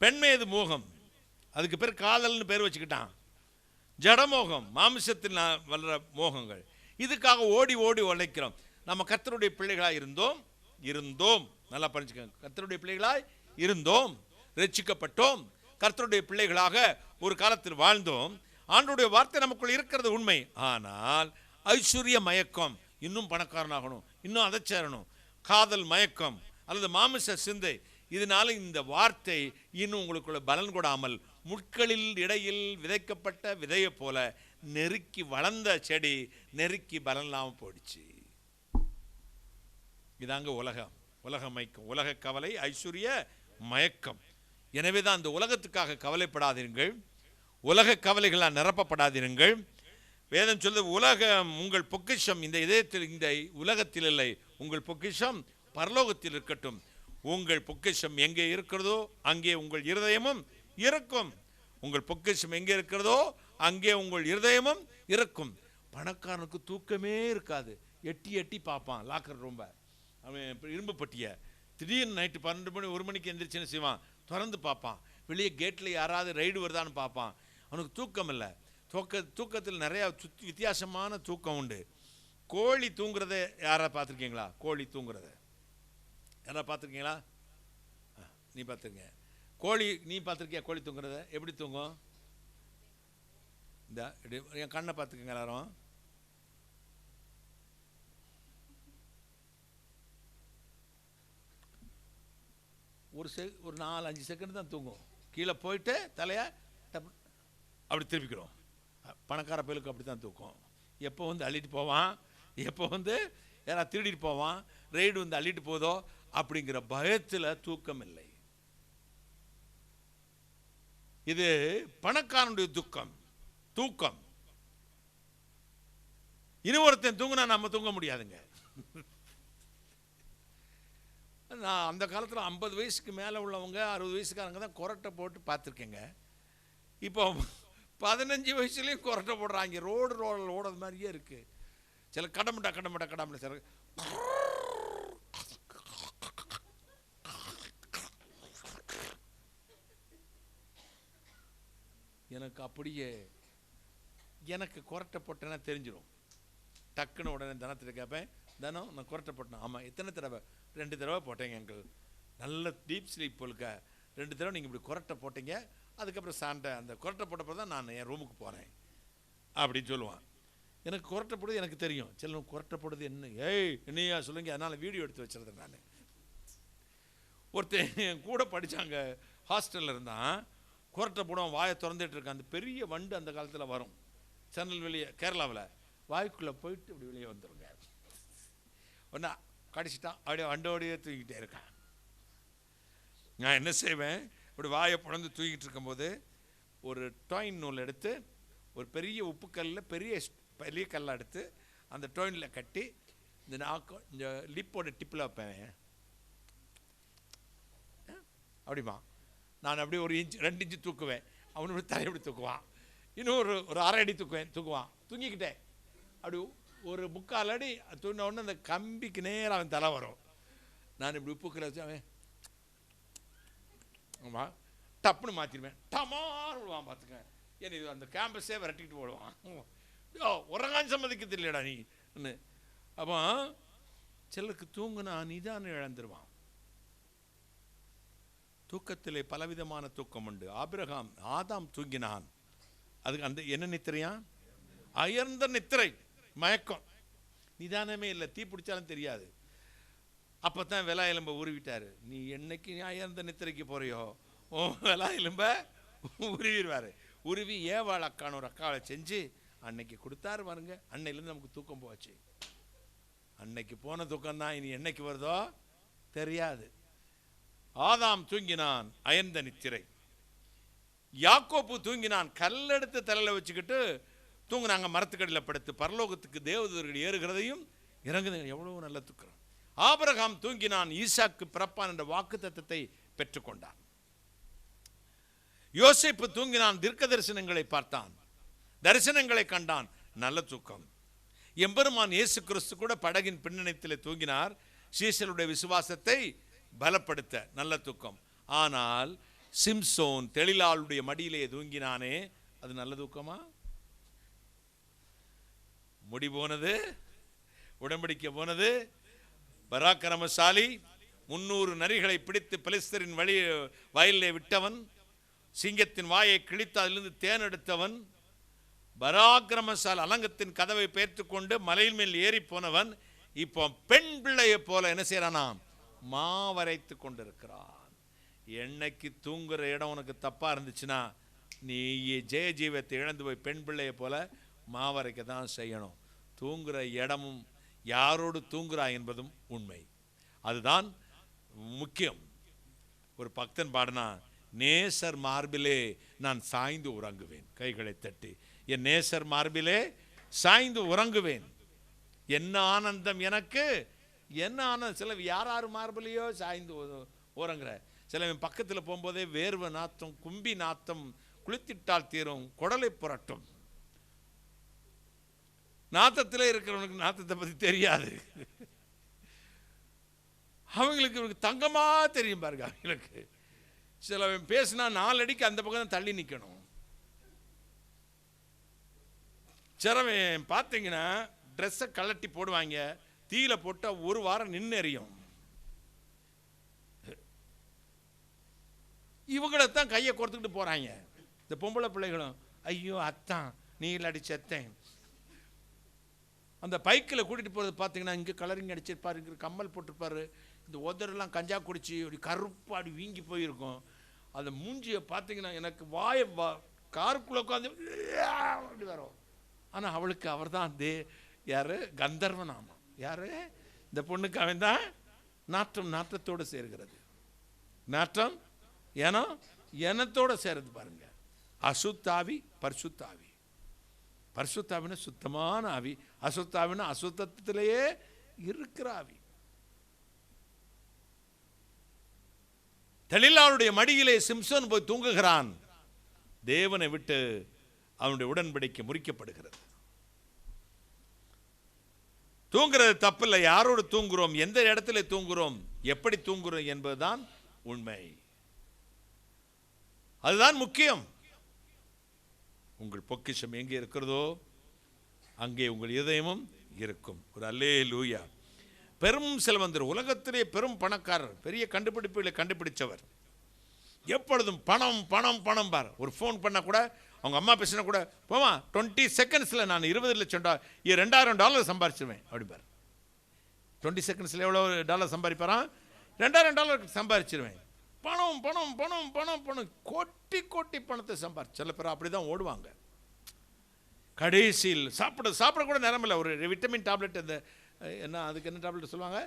பெண்மேது மோகம், அதுக்கு பேர் காதல்னு பேர் வச்சுக்கிட்டான். ஜடமோகம், மாமிசத்தில் வளர மோகங்கள். இதுக்காக ஓடி ஓடி உழைக்கிறோம். நம்ம கர்த்தருடைய பிள்ளைகளாய் இருந்தோம் நல்லா படிச்சுக்கோங்க. கர்த்தருடைய பிள்ளைகளாய் இருந்தோம், ரட்சிக்கப்பட்டோம், கர்த்தருடைய பிள்ளைகளாக ஒரு காலத்தில் வாழ்ந்தோம். ஆண்டவருடைய வார்த்தை நமக்குள் இருக்கிறது உண்மை. ஆனால் ஐஸ்வர்ய மயக்கம், இன்னும் பணக்காரனாகணும், இன்னும் அதை சேரணும், காதல் மயக்கம் அல்லது மாமிச சிந்தை, இதனால இந்த வார்த்தை இன்னும் உங்களுக்குள்ள பலன் கொடாமல் முட்களில் இடையில் விதைக்கப்பட்ட விதையை போல நெருக்கி வளர்ந்த செடி நெருக்கி பலன் இல்லாமல் போயிடுச்சு. இதாங்க உலக மயக்கம், உலக கவலை, ஐஸ்வர்ய மயக்கம். எனவே தான் அந்த உலகத்துக்காக கவலைப்படாதீர்கள், உலக கவலைகளால் நிரப்பப்படாதீர்கள். வேதம் சொல்லுது, உலகம் உங்கள் பொக்கிஷம் இந்த இதயத்தில், இந்த உலகத்தில் இல்லை, உங்கள் பொக்கிஷம் பரலோகத்தில் இருக்கட்டும். உங்கள் பொக்கிஷம் எங்கே இருக்கிறதோ அங்கே உங்கள் இருதயமும் இருக்கும். உங்கள் பொக்கிஷம் எங்கே இருக்கிறதோ அங்கே உங்கள் இருதயமும் இருக்கும். பணக்காரனுக்கு தூக்கமே இருக்காது, எட்டி எட்டி பார்ப்பான் லாக்கர் ரூம்ப, அவன் இரும்பு பட்டியை. திடீர்னு நைட்டு 12 மணி 1 மணிக்கு எந்திரிச்சுன்னு செய்வான், திறந்து பார்ப்பான், வெளியே கேட்டில் யாராவது ரைடு வருதான்னு பார்ப்பான். அவனுக்கு தூக்கம் இல்லை. தூக்கத்தில் நிறையா வித்தியாசமான தூக்கம் உண்டு. கோழி தூங்குறத யாராவது பார்த்துருக்கீங்களா? கோழி தூங்குறத யாராவது பார்த்துருக்கீங்களா? நீ பார்த்துருங்க. கோழி நீ பார்த்துருக்கியா? கோழி தூங்குறத எப்படி தூங்கும்? இந்த என் கண்ணை பார்த்துக்கங்க எல்லாரும். ஒரு 4-5 செகண்ட் தான் தூங்கும். கீழே போயிட்டு தலையை அப்படி திருப்பிக்கிறோம். பணக்கார பயலுக்கு அப்படி தான் தூக்கம். எப்போ வந்து அள்ளிட்டு போவான், எப்போ வந்து யாராவது திருடிட்டு போவான், ரைடு வந்து அள்ளிட்டு போதோ அப்படிங்கிற பயத்தில் தூக்கம் இல்லை. இது பணக்காரனுடைய தூக்கம். இன்னொருத்தன் தூங்கினா நம்ம தூங்க முடியாதுங்க. நான் அந்த காலத்தில் 50 வயசுக்கு மேலே உள்ளவங்க 60 வயசுக்காரங்க தான் கொரட்டை போட்டு பார்த்துருக்கேங்க. இப்போ 15 வயசுலேயும் கொரட்டை போடுறாங்க. ரோடு ஓடுறது மாதிரியே இருக்குது. சில கடமுட்டா சில எனக்கு அப்படியே எனக்கு கொரட்டை போட்டேன்னா தெரிஞ்சிடும். டக்குன்னு உடனே தனத்தில் கேட்பேன், தனம் நான் கொரட்டை போட்டேன். ஆமாம், எத்தனை தடவை? 2 தடவை போட்டேங்க அங்கிள். நல்ல டீப் ஸ்லீப் போலுக்க 2 தடவை நீங்கள் இப்படி கொரட்டை போட்டீங்க. அதுக்கப்புறம் சாண்டை அந்த கொரட்டை போட்டப்போ தான் நான் என் ரூமுக்கு போகிறேன் அப்படின்னு சொல்லுவான். எனக்கு கொரட்டை போடுறது எனக்கு தெரியும். சில கொரட்டை போடுறது என்ன, என்னையா சொல்லுங்க, அதனால் வீடியோ எடுத்து வச்சுருந்தேன். நான் ஒருத்தன் என் கூட படித்தாங்க, ஹாஸ்டலில் இருந்தான். கொரட்டை போடுவான், வாயை திறந்துட்டு இருக்கான். அந்த பெரிய வண்டு அந்த காலத்தில் வரும், சென்னல் வெளியே கேரளாவில், வாய்க்குள்ளே போயிட்டு இப்படி வெளியே வந்துடுங்க. ஒன்றா கடிச்சிட்டான், அப்படியே வண்டோடையே தூக்கிட்டே இருக்கான். நான் என்ன செய்வேன், இப்படி வாயை பிளந்து தூங்கிட்டு இருக்கும்போது ஒரு டொயின் நூல் எடுத்து ஒரு பெரிய உப்புக்கல்லில் பெரிய கல்லை எடுத்து அந்த டொயினில் கட்டி இந்த லிப்போட டிப்பில் வைப்பேன். அப்படிமா நான் அப்படியே 1 இன்ச் 2 இன்ச்சு தூக்குவேன், அவனோட தலை எப்படி தூக்குவான், இன்னும் ஒரு அரை அடி தூக்குவான். தூங்கிக்கிட்டேன் அப்படி ஒரு 3/4 அடி தூண்டின உடனே அந்த கம்பிக்கு நேரம் அவன் தலை வரும். நான் இப்படி உப்புக்கில் வச்சு அவன் ஆமாம் டப்புன்னு மாற்றிடுவேன், டமான்னு விடுவான். பார்த்துக்க ஏன் இது அந்த கேம்பஸே விரட்டிக்கிட்டு போடுவான். உறங்கான் சம்மதிக்கிறது இல்லையடா நீ. அப்போ சிலருக்கு தூங்குனா நிதானம் இழந்துருவான். தூக்கத்திலே பலவிதமான தூக்கம் உண்டு. ஆதாம் தூங்கினான், அதுக்கு அந்த என்ன நித்திரையா, அயர்ந்த நித்திரை, மயக்கம், நிதானமே இல்லை, தீ பிடிச்சாலும் தெரியாது. அப்போ தான் விலா எலும்பை உருவிட்டார். நீ என்னைக்கு நீ அயர்ந்த நித்திரைக்கு போறியோ விலா எலும்ப உருவிடுவார். உருவி ஏவாள் அக்கான ஒரு அக்காவை செஞ்சு அன்னைக்கு கொடுத்தாரு பாருங்க. அன்னையிலேருந்து நமக்கு தூக்கம் போச்சு. அன்னைக்கு போன தூக்கம் தான் இனி என்னைக்கு வருதோ தெரியாது. ஆதாம் தூங்கினான் அயர்ந்த நித்திரை. யாக்கோப்பு தூங்கினான், கல்லெடுத்து தலையில் வச்சுக்கிட்டு தூங்கினாங்க, மரத்துக்கடியில் படுத்து. பரலோகத்துக்கு தேவதூர்கள் ஏறுகிறதையும் இறங்குதையும் எவ்வளவு நல்ல தூக்கம். ஆபிரகாம் தூங்கினான், ஈசாக்கு பிறப்பான் என்ற வாக்கு தத்தத்தை பெற்றுக்கொண்டான். யோசேப்பு தூங்கினான், தீர்க்க தரிசனங்களை பார்த்தான், தரிசனங்களை கண்டான், நல்ல தூக்கம். எம்பெருமான் இயேசு கிறிஸ்து கூட படகின் பின்னணித்திலே தூங்கினார், சீசருடைய விசுவாசத்தை பலப்படுத்த, நல்ல தூக்கம். ஆனால் சிம்சோன் தெளிலாளுடைய மடியிலே தூங்கினானே, அது நல்ல தூக்கமா? முடி போனது, உடன்படிக்கை போனது. பராக்கிரமசாலி, 300 நரிகளை பிடித்து பெலிஸ்தரின் வயலிலே விட்டவன், சிங்கத்தின் வாயை கிழித்து அதிலிருந்து தேன் எடுத்தவன், பராக்கிரமசால் அலங்கத்தின் கதவை பெயர்த்து கொண்டு மலையின் மேல் ஏறி போனவன், இப்போ பெண் பிள்ளையை போல என்ன செய்யறானாம், மாவரைத்து கொண்டிருக்கிறான். என்னைக்கு தூங்குற இடம் உனக்கு தப்பா இருந்துச்சுன்னா நீ ஜெய ஜீவத்தை இழந்து போய் பெண் பிள்ளையை போல மாவரைக்க தான் செய்யணும். தூங்குற இடமும் யாரோடு தூங்குறா என்பதும் உண்மை, அதுதான் முக்கியம். ஒரு பக்தன் பாடினா, நேசர் மார்பிலே நான் சாய்ந்து உறங்குவேன், கைகளை தட்டி, என் நேசர் மார்பிலே சாய்ந்து உறங்குவேன், என்ன ஆனந்தம் எனக்கு, என்ன ஆனந்தம். சில யார் மார்பிலையோ சாய்ந்து உறங்குற, சில பக்கத்தில் போகும்போதே வேர்வை நாத்தம், கும்பி நாத்தம், குளித்திட்டால் தீரும், குடலை புரட்டும். நாத்தத்தில் இருக்கிறவனுக்கு நாத்தத்தை பற்றி தெரியாது, அவங்களுக்கு தங்கமா தெரியும் பாருங்க. அவங்களுக்கு சில பேசினா 4 அடிக்கு அந்த பக்கம் தான் தள்ளி நிற்கணும். சிலவன் பார்த்தீங்கன்னா ட்ரெஸ்ஸை கலட்டி போடுவாங்க, தீயில போட்டால் 1 வாரம் நின்று எறியும். இவங்களைத்தான் கையை கொடுத்துக்கிட்டு போறாங்க. இந்த பொம்பளை பிள்ளைகளும், ஐயோ அத்தான் நீ இல்லாடி செத்தேன். அந்த பைக்கில் கூட்டிகிட்டு போகிறது பார்த்தீங்கன்னா, இங்கே கலரிங் அடிச்சிருப்பாரு, இங்கே கம்மல் போட்டிருப்பாரு, இந்த உதரெல்லாம் கஞ்சா குடிச்சு அப்படி கருப்பாடி வீங்கி போயிருக்கும். அந்த மூஞ்சியை பார்த்தீங்கன்னா எனக்கு காருக்குள்ளே உட்காந்து அப்படி வரும். ஆனால் அவளுக்கு அவர் தான் யார், கந்தர்வன். ஆமாம், யார் இந்த பொண்ணுக்கு, அவன் தான் நாற்றத்தோடு சேர்கிறது. நாற்றம் ஏன்னா எனத்தோடு சேருது பாருங்க. அசுத்தாவி பரிசுத்தாவி. பரிசுத்தாவின சுத்தமான ஆவி, அசுத்தாவின அசுத்தத்திலேயே இருக்கிற ஆவி. தெளிலாளுடைய மடியிலே சிம்சோன் போய் தூங்குகிறான். தேவனை விட்டு அவனுடைய உடன்படிக்கை முறிக்கப்படுகிறது. தூங்குறது தப்பில்லை, யாரோடு தூங்குறோம், எந்த இடத்துல தூங்குறோம், எப்படி தூங்குறோம் என்பதுதான் உண்மை. அதுதான் முக்கியம். உங்கள் பொக்கிஷம் எங்கே இருக்கிறதோ அங்கே உங்கள் இதயமும் இருக்கும். ஒரு அல்லேலூயா. பெரும் செல்வந்தர், உலகத்திலே பெரும் பணக்காரர், பெரிய கண்டுபிடிப்புகளை கண்டுபிடிச்சவர், எப்பொழுதும் பணம் பணம் பணம் பார். ஒரு ஃபோன் பண்ண கூட, அவங்க அம்மா பேசினா கூட, போமா 20 செகண்ட்ஸில் நான் $20 லட்சம் $2,000 சம்பாரிச்சிருவேன் அப்படிப்பார். 20 செகண்ட்ஸில் எவ்வளோ டாலர் சம்பாதிப்பாரான், $2,000 சம்பாதிச்சிருவேன். பணம் பணம் பணம் பணம் பணம், கோட்டி கோட்டி பணத்தை சம்பாதிச்சு. சில பேர் அப்படி தான் ஓடுவாங்க. கடைசியில் சாப்பிட கூட நேரம் இல்லை. ஒரு விட்டமின் டேப்லெட், இந்த என்ன அதுக்கு என்ன டேப்லெட் சொல்லுவாங்க,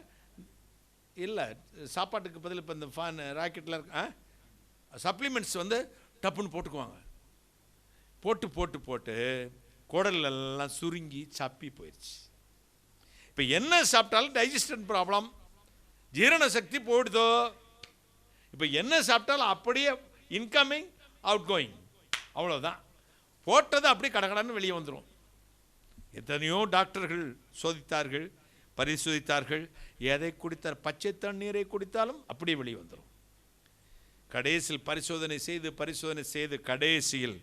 இல்லை சாப்பாட்டுக்கு பதில் இப்போ இந்த ஃபேன் ராக்கெட்டில் இருக்கு, சப்ளிமெண்ட்ஸ் வந்து டப்புன்னு போட்டுக்குவாங்க. போட்டு போட்டு போட்டு குடல் எல்லாம் சுருங்கி சப்பி போயிடுச்சு. இப்போ என்ன சாப்பிட்டாலும் டைஜஷன் ப்ராப்ளம், ஜீரண சக்தி போயிடுதோ. இப்போ என்ன சாப்பிட்டாலும் அப்படியே இன்கமிங் அவுட் கோயிங், அவ்வளோதான். போட்டது அப்படியே கடகடன்னு வெளியே வந்துடும். எத்தனையோ டாக்டர்கள் சோதித்தார்கள், பரிசோதித்தார்கள். எதை குடித்தார், பச்சை தண்ணீரை குடித்தாலும் அப்படியே வெளியே வந்துடும். கடைசியில் பரிசோதனை செய்து கடைசியில்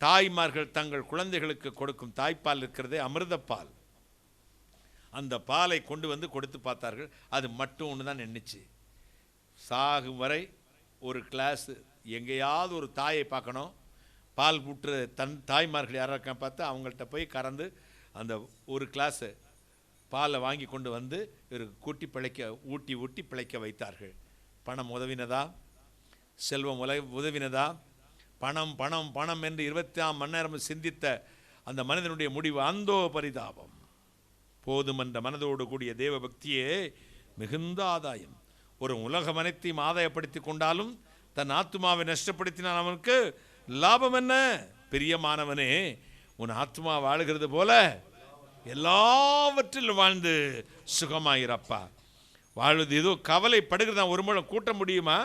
தாய்மார்கள் தங்கள் குழந்தைகளுக்கு கொடுக்கும் தாய்ப்பால் இருக்கிறதே அமிர்தப்பால், அந்த பாலை கொண்டு வந்து கொடுத்து பார்த்தார்கள். அது மட்டும் ஒன்று தான் நின்றுச்சு. சாகும் வரை ஒரு கிளாஸ் எங்கேயாவது ஒரு தாயை பார்க்கணும், பால் ஊற்று தாய்மார்கள் யாராக பார்த்து அவங்கள்ட்ட போய் கறந்து அந்த ஒரு கிளாஸு பாலை வாங்கி கொண்டு வந்து கூட்டி ஊட்டி பிழைக்க வைத்தார்கள். பணம் உதவினதா, செல்வம் உதவினதா? பணம் பணம் பணம் என்று 24 மணி நேரம் சிந்தித்த அந்த மனிதனுடைய முடிவு அந்தோ பரிதாபம். போதும் என்ற மனதோடு கூடிய தேவ பக்தியே மிகுந்த ஆதாயம். ஒரு உலகம் அனைத்தையும் ஆதாயப்படுத்தி கொண்டாலும் தன் ஆத்மாவை நஷ்டப்படுத்தினால் அவனுக்கு லாபம் என்ன? பிரியமானவனே, உன் ஆத்மா வாழுகிறது போல எல்லாவற்றிலும் வாழ்ந்து சுகமாயிரப்பா. வாழ்வது ஏதோ கவலைப்படுகிறதா ஒரு முறை கூட்ட முடியுமா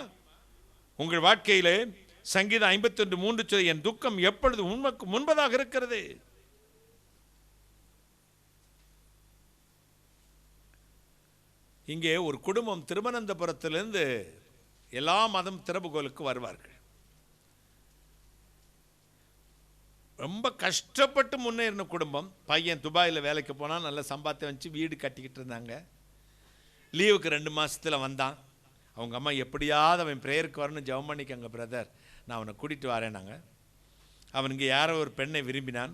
உங்கள் வாழ்க்கையிலே? சங்கீதம் 51:3 சொல்லி, என் துக்கம் எப்பொழுது உண்மைக்கு முன்பதாக இருக்கிறது. இங்கே ஒரு குடும்பம் திருவனந்தபுரத்திலிருந்து எல்லா மதம் திறப்புகோலுக்கு வருவார்கள். ரொம்ப கஷ்டப்பட்டு முன்னேறின குடும்பம். பையன் துபாயில் வேலைக்கு போனால் நல்ல சம்பாத்தியம் வச்சு வீடு கட்டிக்கிட்டு இருந்தாங்க. லீவுக்கு 2 மாதத்தில் வந்தான். அவங்க அம்மா எப்படியாவது அவன் ப்ரேயருக்கு வரணும், ஜெபம் பண்ணிக்கங்க பிரதர், நான் அவனை கூட்டிகிட்டு வரேனாங்க. அவனுக்கு யாரோ ஒரு பெண்ணை விரும்பினான்.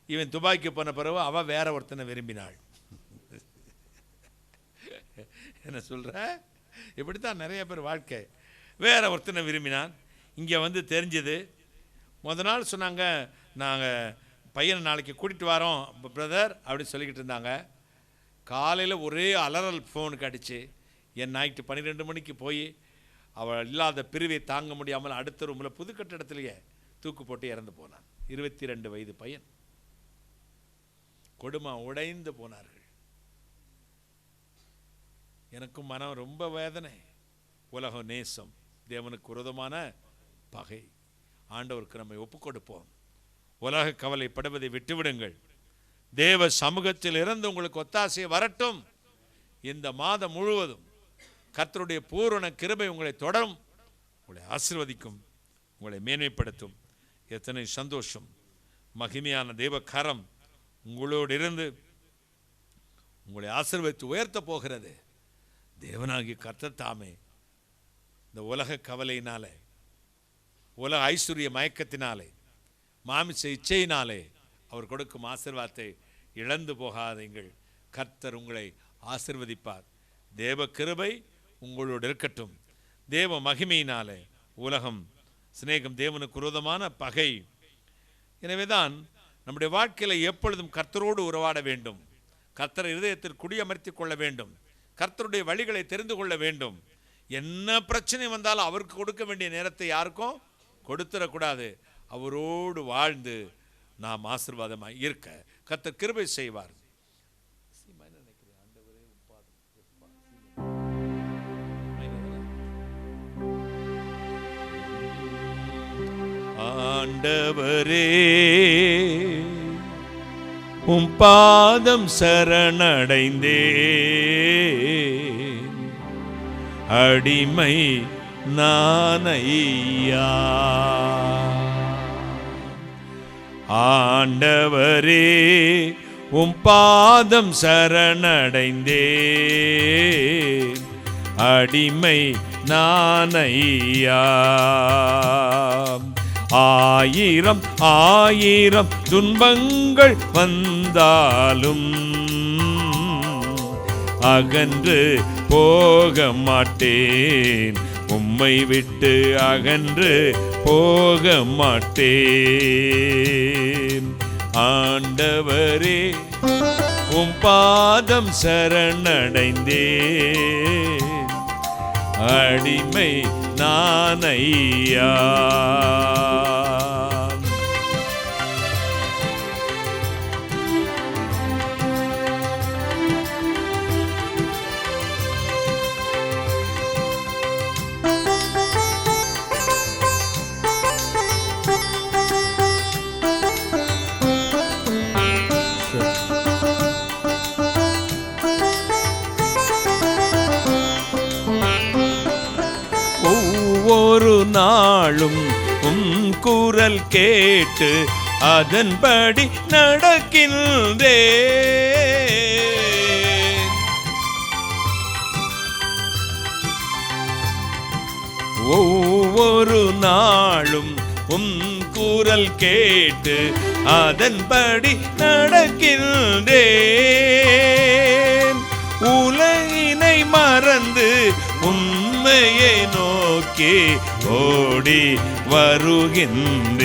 இவன் துபாய்க்கு போன பிறகு அவள் வேற ஒருத்தனை விரும்பினாள். என்ன சொல்கிற? இப்படித்தான் நிறைய பேர் வாழ்க்கை. வேற ஒருத்தனை விரும்பினான். இங்கே வந்து தெரிஞ்சது. நாள் சொன்னாங்க, நாங்கள் பையனை நாளைக்கு கூட்டிகிட்டு வரோம் பிரதர் அப்படின்னு சொல்லிக்கிட்டு இருந்தாங்க. காலையில் ஒரே அலறல் ஃபோனுக்கு அடிச்சு, என் நைட்டு 12 மணிக்கு போய் அவள் இல்லாத பிரிவை தாங்க முடியாமல் அடுத்த ரூமில் புது கட்டிடத்திலேயே தூக்கு போட்டு இறந்து போனான். 22 வயது பையன். கொடுமை உடைந்து போனார்கள். எனக்கும் மனம் ரொம்ப வேதனை. உலக நேசம் தேவனுக்கு விரோதமான பகை. ஆண்டவருக்கு நம்மை ஒப்புக் கொடுப்போம். உலக கவலைப்படுவதை விட்டுவிடுங்கள். தேவ சமூகத்தில் இருந்து உங்களுக்கு ஒத்தாசை வரட்டும். இந்த மாதம் முழுவதும் கர்த்தருடைய பூரண கிருபை உங்களை தொடரும், உங்களை ஆசீர்வதிக்கும், உங்களை மேன்மைப்படுத்தும். எத்தனை சந்தோஷம்! மகிமையான தேவ கரம் உங்களோடு இருந்து உங்களை ஆசீர்வதித்து உயர்த்த போகிறது. தேவனாகிய கர்த்தர் தாமே இந்த உலக கவலையினாலே, உலக ஐஸ்வர்ய மயக்கத்தினாலே, மாமிச இச்சையினாலே அவர் கொடுக்கும் ஆசீர்வாதத்தை இழந்து போகாதீங்கள். கர்த்தர் உங்களை ஆசீர்வதிப்பார். தேவ கிருபை உங்களோடு இருக்கட்டும். தேவ மகிமையினாலே உலகம் சிநேகம் தேவனுக்கு விரோதமான பகை. எனவேதான் நம்முடைய வாழ்க்கையில் எப்பொழுதும் கர்த்தரோடு உறவாட வேண்டும். கர்த்தர் இருதயத்தில் குடியமர்த்தி கொள்ள வேண்டும். கர்த்தருடைய வழிகளை தெரிந்து கொள்ள வேண்டும். என்ன பிரச்சனை வந்தாலும் அவருக்கு கொடுக்க வேண்டிய நேரத்தை யாருக்கும் கொடுத்துடக்கூடாது. அவரோடு வாழ்ந்து நாம் ஆசீர்வாதமாக இருக்க கர்த்தர் கிருபை செய்வார். ஆண்டவரே, உம் பாதம் சரணடைந்தே, அடிமை நானையா. ஆண்டவரே, உம் பாதம் சரணடைந்தே, அடிமை நானையா. 1000 1000 துன்பங்கள் வந்தாலும் அகன்று போக மாட்டேன், உம்மை விட்டு அகன்று போக மாட்டேன். ஆண்டவரே, உம் பாதம் சரணடைந்தேன், அடிமை நானையா. ஒவ்வொரு நாளும் குரல் கேட்டு அதன்படி நடக்கின்றேன். ஒவ்வொரு நாளும் குரல் கேட்டு அதன்படி நடக்கின்றேன். உலகினை மறந்து உண்மையை நோக்கி ஓடி வருகின்றேன்.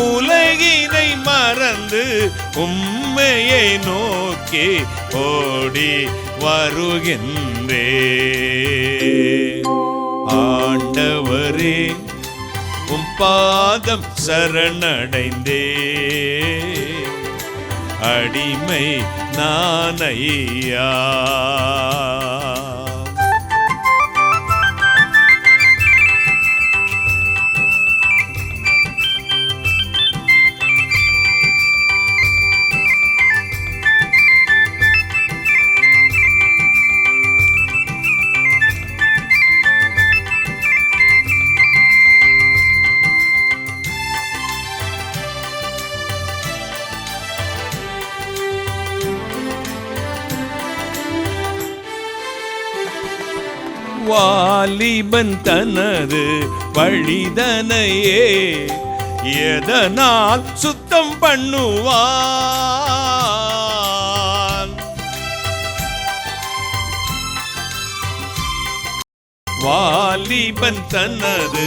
உலகினை மறந்து உண்மையை நோக்கி ஓடி வருகின்றேன். ஆண்டவரே உம் பாதம் சரணடைந்தேன். அடிமை நானையா. வாலிபன் தனது வழிதனையே எதனால் சுத்தம் பண்ணுவான்? வாலிபன் தனது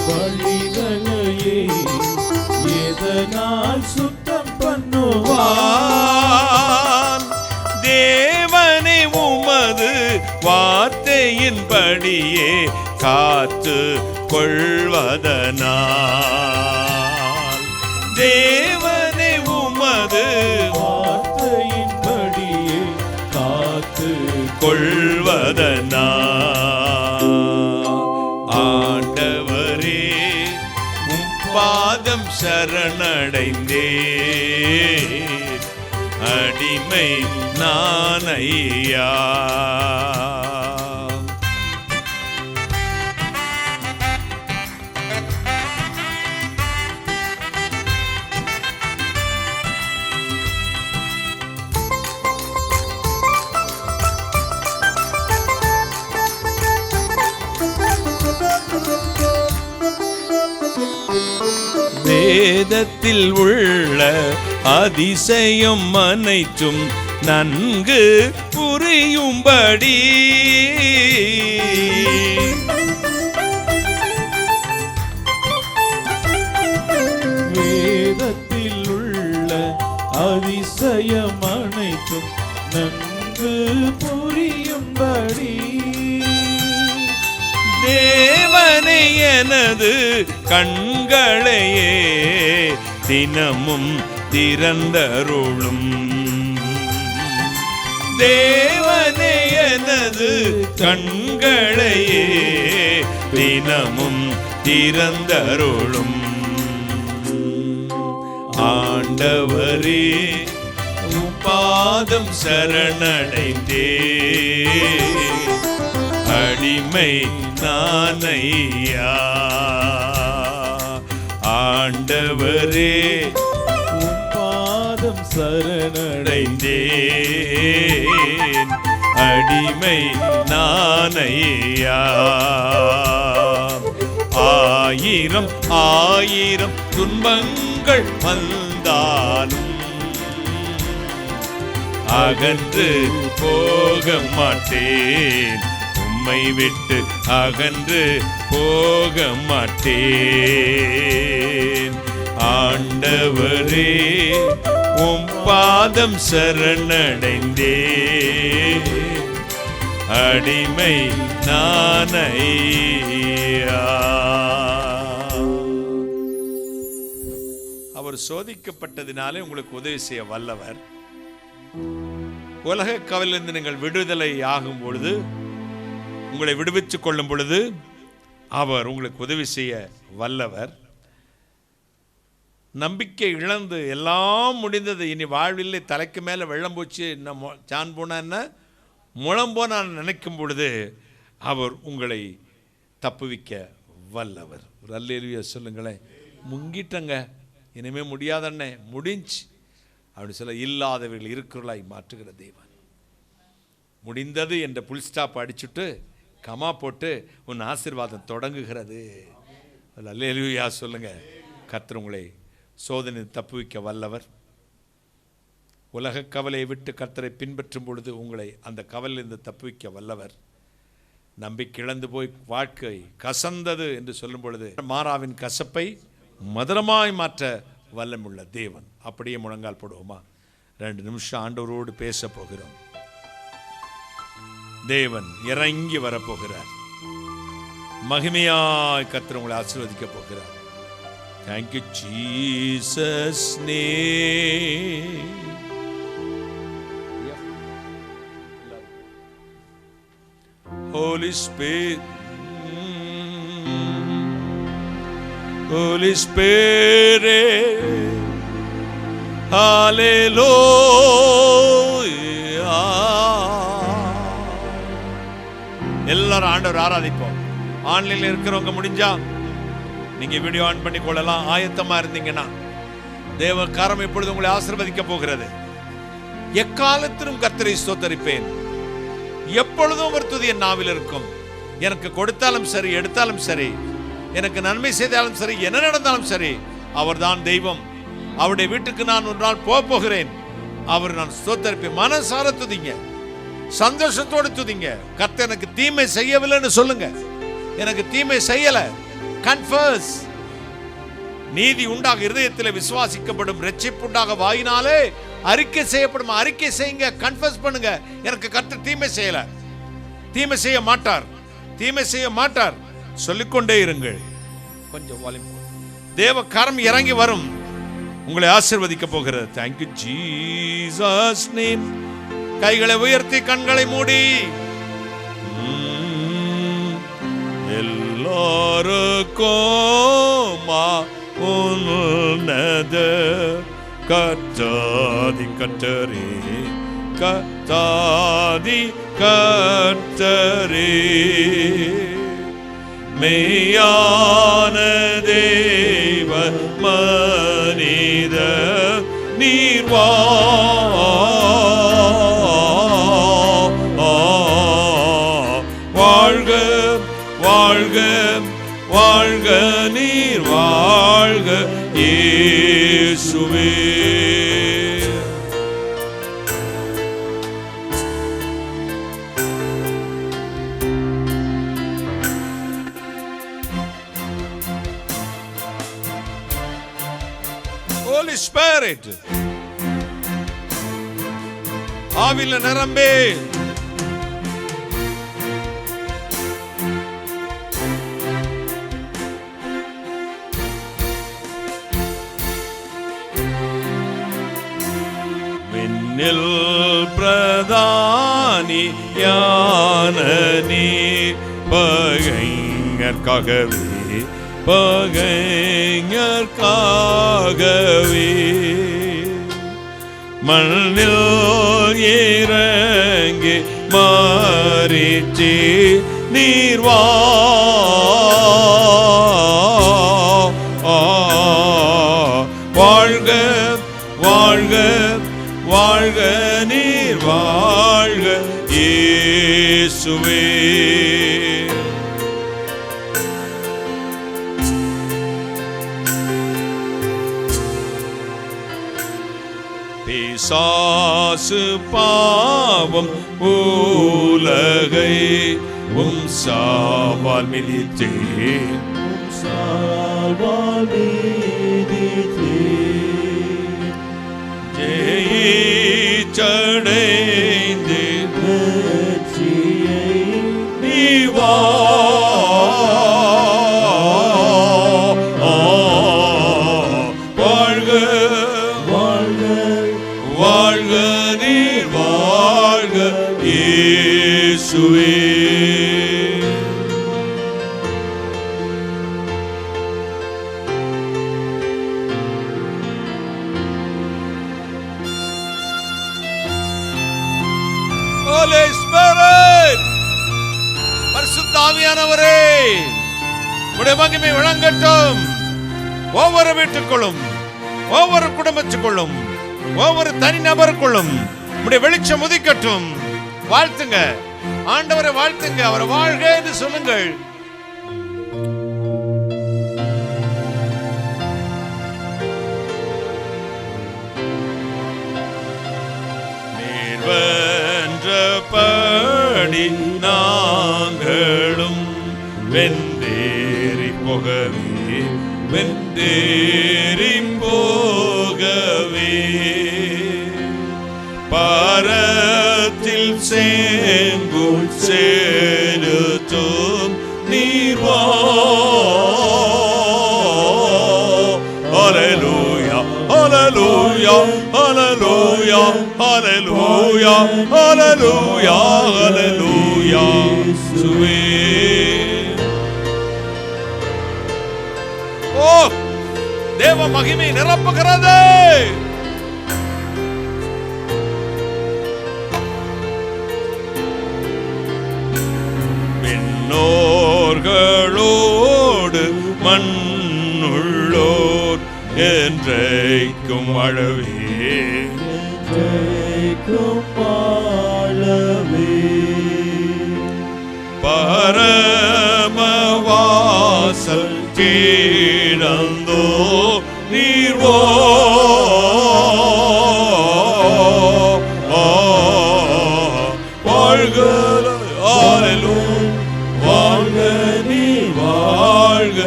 வழிதனையே எதனால் சுத்தம் பண்ணுவான்? தேவனே உமது வார்த்தையின்படியே காத்து கொள்வதனால். தேவனே உமது வார்த்தையின்படியே காத்து கொள்வதனால். ஆண்டவரே உம் பாதம் சரணடைந்தேன். அடிமை நானையா. வேதத்தில் உள்ள அதிசயம் அனைத்தும் நன்கு புரியும்படி வேதத்தில் உள்ள அதிசயம் அனைத்தும் நன்கு புரியும்படி தேவனே எனது கண்களையே தினமும் திறந்தருளும். தேவனே எனது கண்களையே தினமும் திறந்தருளும். ஆண்டவரே உம் பாதம் சரணடைந்தேன். அடிமை நானையா. ஆண்டவரே உம் பாதம் சரணடைந்தேன். அடிமை நானையா. ஆயிரம் ஆயிரம் துன்பங்கள் வந்தாலும் அகன்று போக மாட்டேன். உம்மை விட்டு அகன்று போக மாட்டேன். ஆண்டவரே உம் பாதம் சரணடைந்தேன். அடிமை நானையா. அவர் சோதிக்கப்பட்டதினாலே உங்களுக்கு உதவி செய்ய வல்லவர். உலக கவலிலிருந்து நீங்கள் விடுதலை ஆகும் பொழுது, உங்களை விடுவித்துக் கொள்ளும் பொழுது அவர் உங்களுக்கு உதவி செய்ய வல்லவர். நம்பிக்கை இழந்து எல்லாம் முடிந்தது, இனி வாழ்வில்லை, தலைக்கு மேலே வெள்ளம் போச்சு, என்ன ஜான் போனா என்ன முழம் போனா நினைக்கும் பொழுது அவர் உங்களை தப்புவிக்க வல்லவர். ஒரு அல்லேலூயா சொல்லுங்களேன். முங்கிட்டங்க, இனிமே முடியாதண்ணே, முடிஞ்சு அப்படி சொல்ல இல்லாதவர்கள் இருக்கிறவர்களாய் மாற்றுகிற தேவன். முடிந்தது என்ற புல் ஸ்டாப் அடிச்சுட்டு கமா போட்டு உன் ஆசீர்வாதம் தொடங்குகிறது. அல்லேலூயா சொல்லுங்க. கர்த்தர் உங்களை சோதனை தப்புவிக்க வல்லவர். உலக கவலையை விட்டு கர்த்தரை பின்பற்றும் பொழுது உங்களை அந்த கவலையிலிருந்து தப்புவிக்க வல்லவர். நம்பிக்கை இழந்து போய் வாழ்க்கை கசந்தது என்று சொல்லும் பொழுது மாறாவின் கசப்பை மதுரமாய் மாற்ற வல்லமுள்ள தேவன். அப்படியே முழங்கால் போடுவோமா? 2 நிமிஷம் ஆண்டவரோடு பேச போகிறோம். தேவன் இறங்கி வரப்போகிறார். மகிமையாய் கர்த்தர் உங்களை ஆசீர்வதிக்க போகிறார். Thank you, Jesus' name. Holy Spirit, Holy Spirit, Hallelujah. எல்லாரும் ஆண்டவர் ஆராதிப்போம். ஆன்லைன்ல இருக்கிறவங்க முடிஞ்சா நீங்க வீடியோ ஆன் பண்ணி கொள்ளலாம். ஆயத்தமா இருந்தீங்கன்னா தேவ கரம் இப்பொழுது உங்களை ஆசீர்வதிக்க போகிறது. எக்காலத்திலும் கர்த்தரை ஸ்தோத்தரிப்பேன், எப்பொழுதும் ஒரு துதி என் நாவில் இருக்கும். எனக்கு கொடுத்தாலும் சரி, எடுத்தாலும் சரி, எனக்கு நன்மை செய்தாலும் சரி, என்ன நடந்தாலும் சரி, அவர்தான் தெய்வம். அவருடைய வீட்டுக்கு நான் ஒரு நாள் போகிறேன். அவர் நான் ஸ்தோத்தரிப்பேன். மனசார துதிங்க, சந்தோஷத்தோடு துதிங்க. கர்த்தர் எனக்கு தீமை செய்யவில்லைன்னு சொல்லுங்க. எனக்கு தீமை செய்யல. கன்ஃபர்ஸ். நீதி உண்டாக இருதயத்தில் விசுவாசிக்கப்படும், ரட்சிப்பு உண்டாக வாயினாலே அறிக்கை செய்யப்படும். அறிக்கை செய்யுங்க, கன்ஃபர்ஸ் பண்ணுங்க. எனக்கு கர்த்தர் தீமை செய்யல, தீமை செய்ய மாட்டார், தீமை செய்ய மாட்டார் சொல்லிக்கொண்டே இருங்கள். கொஞ்சம் வால்யூம். தேவ கரம் இறங்கி வரும், உங்களை ஆசீர்வதிக்க போகிறது. Thank you, Jesus name. கைகளை உயர்த்தி கண்களை மூடி எல்லாருக்கும் உன்னத கர்த்தாதி கர்த்தரே, கர்த்தாதி கர்த்தரே, மெய்யான தேவ மனித நீர்வா வாழ்க வாழ்க வாழ்க நீர் வாழ்க இயேசுவே. Holy Spirit, ஆவில நிரம்பே. விண்ணில் பிரதானி யான நீர் பகைஞர்காகவே, பகைஞர்காகவே மண்ணில் இறங்கி மாறிச்சி நீர்வா வாழ்க வாழ்க வாழ்க நீர் வாழ்க இயேசுவே. பிசாசு பாவம் உலகை சாவால் மிதித்தே, சாவால் மிதித்தே ஜெயிச்சடைந்து வெற்றியை நீர் வாழ்க இயேசுவே. Holy Spirit, பரிசுத்த ஆவியானவரே, உம்முடைய மகிமை விளங்கட்டும். ஒவ்வொரு வீட்டுக்குள்ளும், ஒவ்வொரு குடும்பத்துக்குள்ளும், ஒவ்வொரு தனி நபருக்குள்ளும் உம்முடைய வெளிச்சம் உதிக்கட்டும். வாழ்த்துங்க ஆண்டவரை, வாழ்த்துங்க, அவரை வாழ்க என்று சொல்லுங்கள். வென்றபடி நாங்களும் வெந்தேறி போகவே, வெந்தேறி போகவே பரத்தில் சேங்குள் செலுத்தும் நீர்வா. Hallelujah, hallelujah, hallelujah, hallelujah, hallelujah, hallelujah. ஓ, தேவ மகிமை நிரப்புகிறது. விண்ணோர்களோடு மண்ணுள்ளோர் என்றைக்கும் வாழவே, என்றைக்கும் வாழவே பரமவாசல் கீழந்தோ நீர்வோ. வாழ்க வாழ்க நீர் வாழ்க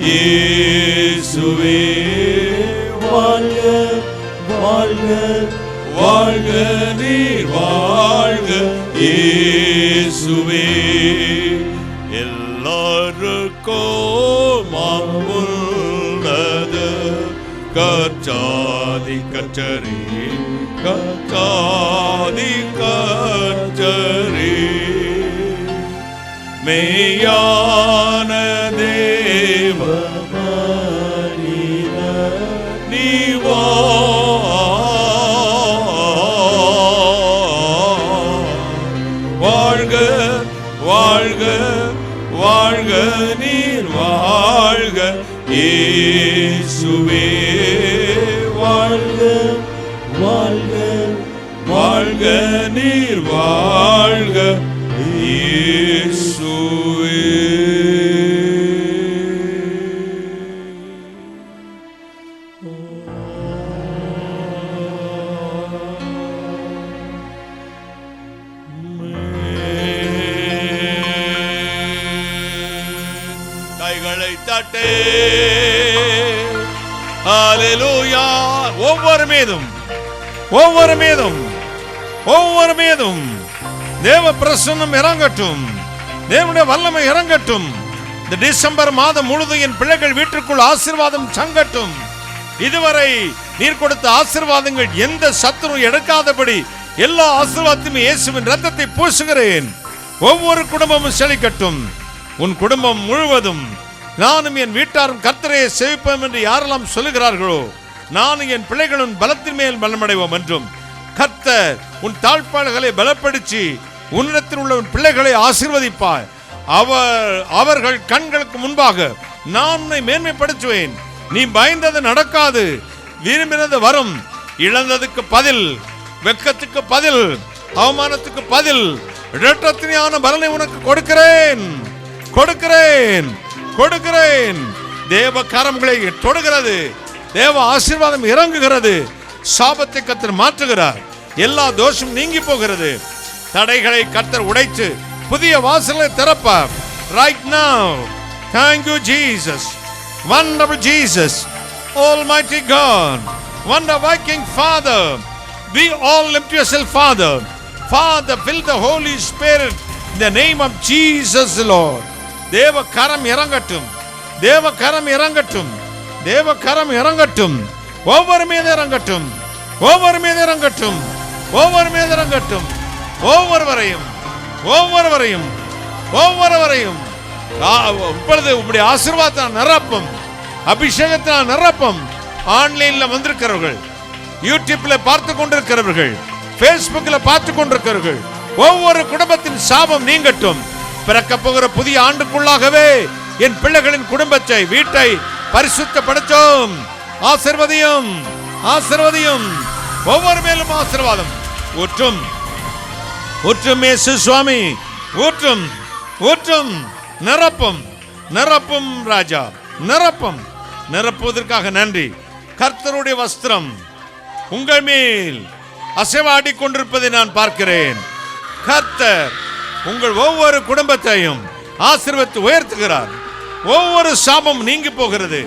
இயேசுவே. வாழ்க வாழ்க வாழ்க நீர் வாழ்க இயேசுவே. எல்லாருக்கும் உள்ளது கற்றாதி கற்றரே, கற்றாதி கற்றரே மெய்யான தேவ மனித நீவா. வாழ்க வாழ்க வாழ்க நீர் வாழ்க இயேசுவே. வாழ்க வாழ்க வாழ்க நீர் வாழ்க இயேசுவே. கைகளை தட்டே. ஹல்லேலூயா. ஒவ்வொரு மீதும், ஒவ்வொரு மீதும், ஒவ்வொரு மீதும் தேவ பிரசன்னம் இறங்கட்டும். தேவனுடைய வல்லமை இறங்கட்டும். இந்த டிசம்பர் மாதம் முழுதும் என் பிள்ளைகள் வீட்டிற்குள் ஆசீர்வாதம் சங்கட்டும். இதுவரை நீர் கொடுத்த ஆசீர்வாதங்கள் எந்த சத்துரு எடுக்காதபடி எல்லா ஆசீர்வாதத்தையும் இயேசுவின் இரத்தத்தை பூசுகிறேன். ஒவ்வொரு குடும்பமும் செழிக்கட்டும். உன் குடும்பம் முழுவதும் நானும் என் வீட்டாரும் கர்த்தரையை சேவிப்போம் என்று யாரெல்லாம் சொல்லுகிறார்களோ, நானும் என் பிள்ளைகளும் பலத்தின் மேல் பலமடைவோம் என்றும், கர்த்தர் உன் தாழ்ப்பாளர்களை பலப்படுத்தி உன்னிடத்தில் உள்ள உன் பிள்ளைகளை ஆசீர்வதிப்பார். அவர்கள் கண்களுக்கு முன்பாக நான் உன்னை மேன்மைப்படுத்துவேன். நீ பயந்தது நடக்காது, விரும்பினது வரும். இழந்ததுக்கு பதில், வெக்கத்துக்கு பதில், அவமானத்துக்கு பதில், இரட்டத்தினான பலனை உனக்கு கொடுக்கிறேன், கொடுக்கிறேன், கொடுக்கிறேன். தேவ கரங்களை தொடுகிறது. தேவ ஆசீர்வாதம் இறங்குகிறது. சாபத்தை கர்த்தர் மாற்றுகிறார். எல்லா தோஷம் நீங்கி போகிறது. தடைகளை கர்த்தர் உடைத்து புதிய வாசலை திறப்பார். Right now, thank you Jesus, wonderful Jesus, Almighty God, wonder working Father. We all lift yourself, Father. Father, fill the Holy Spirit in the name of Jesus, Lord. தேவ கரம் இறங்கட்டும், தேவ கரம் இறங்கட்டும், தேவ கரம் இறங்கட்டும். ஒவ்வொரு மீது இறங்கட்டும், ஒவ்வொரு மீது இறங்கட்டும். ஒவ்வொரு மீது இறங்கட்டும். ஒவ்வொருவரையும் ஒவ்வொருவரையும் ஒவ்வொருவரையும் இப்பொழுது உங்களுடைய ஆசீர்வாதத்தால் நிரப்பும், அபிஷேகத்தால் நிரப்பும். ஆன்லைன்ல வந்திருக்கிறவர்கள், யூடியூப்ல பார்த்து கொண்டிருக்கிறவர்கள், பேஸ்புக்ல பார்த்து கொண்டிருக்கிறவர்கள், ஒவ்வொரு குடும்பத்தின் சாபம் நீங்கட்டும். பிறக்க போகிற புதிய ஆண்டுக்குள்ளாகவே என் பிள்ளைகளின் குடும்பத்தை, வீட்டை பரிசுத்தப்படுத்தும். ஆசீர்வதியும், ஆசீர்வதியும். ஒவ்வொரு மேலும் ஆசீர்வாதம் ஊற்றும், ஊற்றும் இயேசு சுவாமி, ஊற்றும், ஊற்றும். நிரப்பும், நிரப்பும் ராஜா, நிரப்பும். நிரப்புவதற்காக நன்றி. கர்த்தருடைய வஸ்திரம் உங்கள் மேல் அசைவாடி கொண்டிருப்பதை நான் பார்க்கிறேன். கர்த்தர் உங்கள் ஒவ்வொரு குடும்பத்தையும் ஆசீர்வதித்து உயர்த்துகிறார். ஒவ்வொரு சாபம் நீங்கி போகிறது.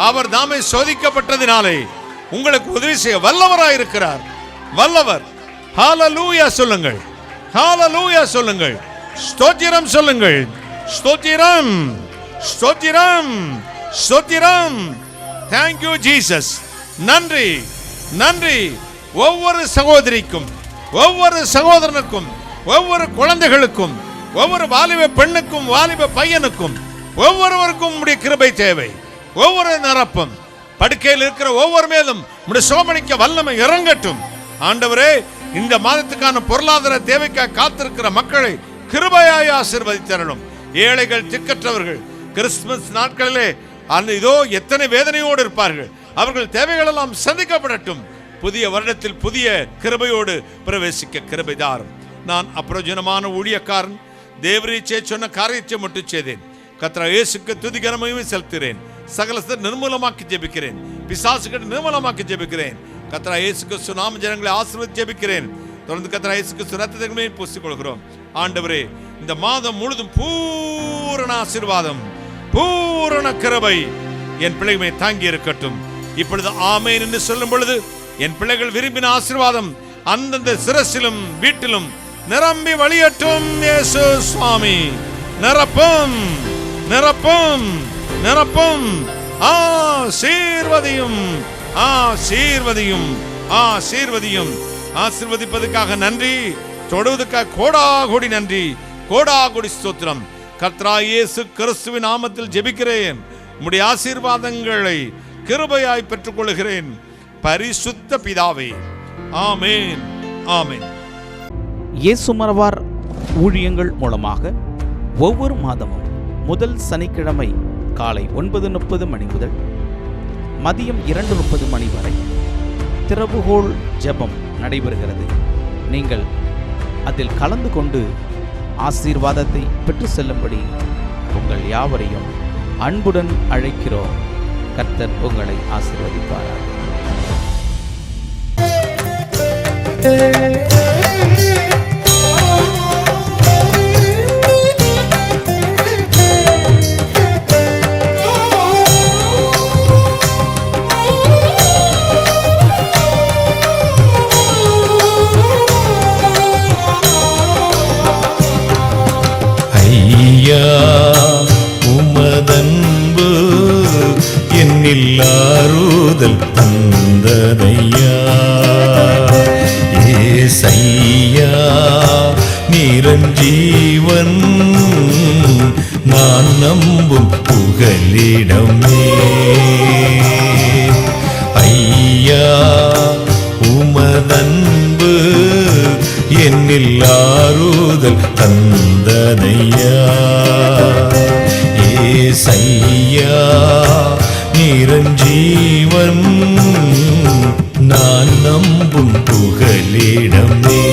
அவர் தாமே சோதிக்கப்பட்டதினாலே உங்களுக்கு உதவி செய்ய வல்லவராயிருக்கிறார். வல்லவர். ஹalleluya சொல்லுங்கள், ஹalleluya சொல்லுங்கள், ஸ்தோத்திரம் சொல்லுங்கள், ஸ்தோத்திரம், ஸ்தோத்திரம், ஸ்தோத்திரம். Thank you Jesus. நன்றி, நன்றி. ஒவ்வொரு சகோதரிக்கும், ஒவ்வொரு சகோதரனுக்கும், ஒவ்வொரு குழந்தைகளுக்கும், ஒவ்வொரு வாலிப பெண்ணுக்கும், வாலிப பையனுக்கும், ஒவ்வொருவருக்கும் உம்முடைய கிருபை தேவை. ஒவ்வொரு நிரப்பும். படுக்கையில் இருக்கிற ஒவ்வொரு மேலும் உம்முடைய சோமணிக்க வல்லமை இறங்கட்டும். ஆண்டவரே, இந்த மாதத்துக்கான பொருளாதார தேவைக்காக காத்திருக்கிற மக்களை கிருபையாய் ஆசீர்வதித்தரணும். ஏழைகள், திக்கற்றவர்கள் கிறிஸ்துமஸ் நாட்களிலே இதோ எத்தனை வேதனையோடு இருப்பார்கள். அவர்கள் தேவைகள் எல்லாம் சந்திக்கப்படட்டும். புதிய வருடத்தில் புதிய கிருபையோடு பிரவேசிக்க கிருபை தாரும். நான் அப்பிரயோஜனமான ஊழியக்காரன், தேவரீச்சே சொன்ன காரியத்தை மட்டும் செய்தேன். கர்த்தர் இயேசுக்கு துதி கனமகிமை செலுத்துகிறேன். சகலத்தை நிர்மூலமாக்கி ஜெபிக்கிறேன். பிசாசுகளை நிர்மூலமாக்கி ஜெபிக்கிறேன். கர்த்தர் இயேசுக்கு நாம ஜனங்களை ஆசீர்வதித்து ஜெபிக்கிறேன். தொடர்ந்து கர்த்தர் இயேசுக்கு ரத்தத்தை பூசிக் கொள்கிறோம். ஆண்டவரே, இந்த மாதம் முழுதும் பூரண ஆசீர்வாதம், பூரண கிருபை என் பிள்ளைகளை தாங்கி இருக்கட்டும். இப்பொழுது ஆமென் என்று சொல்லும் பொழுது என் பிள்ளைகள் விரும்பின ஆசீர்வாதம் அந்தந்த சிரசிலும் வீட்டிலும் நிரம்பி வழியட்டும். இயேசு சுவாமி, நிரப்பும், நிரப்பும், நிரப்பும். ஆசீர்வதியும், ஆசீர்வதியும், ஆசீர்வதியும். ஆசீர்வதிப்பதற்காக நன்றி, தொடுவதற்காக கோடாகோடி நன்றி, கோடாகோடி ஸ்தோத்திரம். கர்த்தராகிய இயேசு கிறிஸ்துவின் நாமத்தில் ஜெபிக்கிறேன். உம்முடைய ஆசீர்வாதங்களை கிருபையாய் பெற்றுக் கொள்கிறேன். பரிசுத்த பிதாவே, ஆமென், ஆமென். இயேசு மரவார் ஊழியங்கள் மூலமாக ஒவ்வொரு மாதமும் முதல் சனிக்கிழமை காலை 9:30 மணி முதல் மதியம் 2:30 மணி வரை திறவுகோல் ஜெபம் நடைபெறுகிறது. நீங்கள் அதில் கலந்து கொண்டு ஆசீர்வாதத்தை பெற்று செல்லும்படி உங்கள் யாவரையும் அன்புடன் அழைக்கிறோம். கர்த்தர் உங்களை ஆசீர்வதிப்பாராக. உமதன்பு என்னில் ஆறுதல் தந்ததையா. ஏசையா நிரஞ்சீவன் நான் நம்பும் புகலிடமே. ஐயா உமதன்பு என்னில் ஆறுதல் தந்ததையா. ஏசையா நிரஞ்சீவன் நான் நம்பும் புகலிடமே.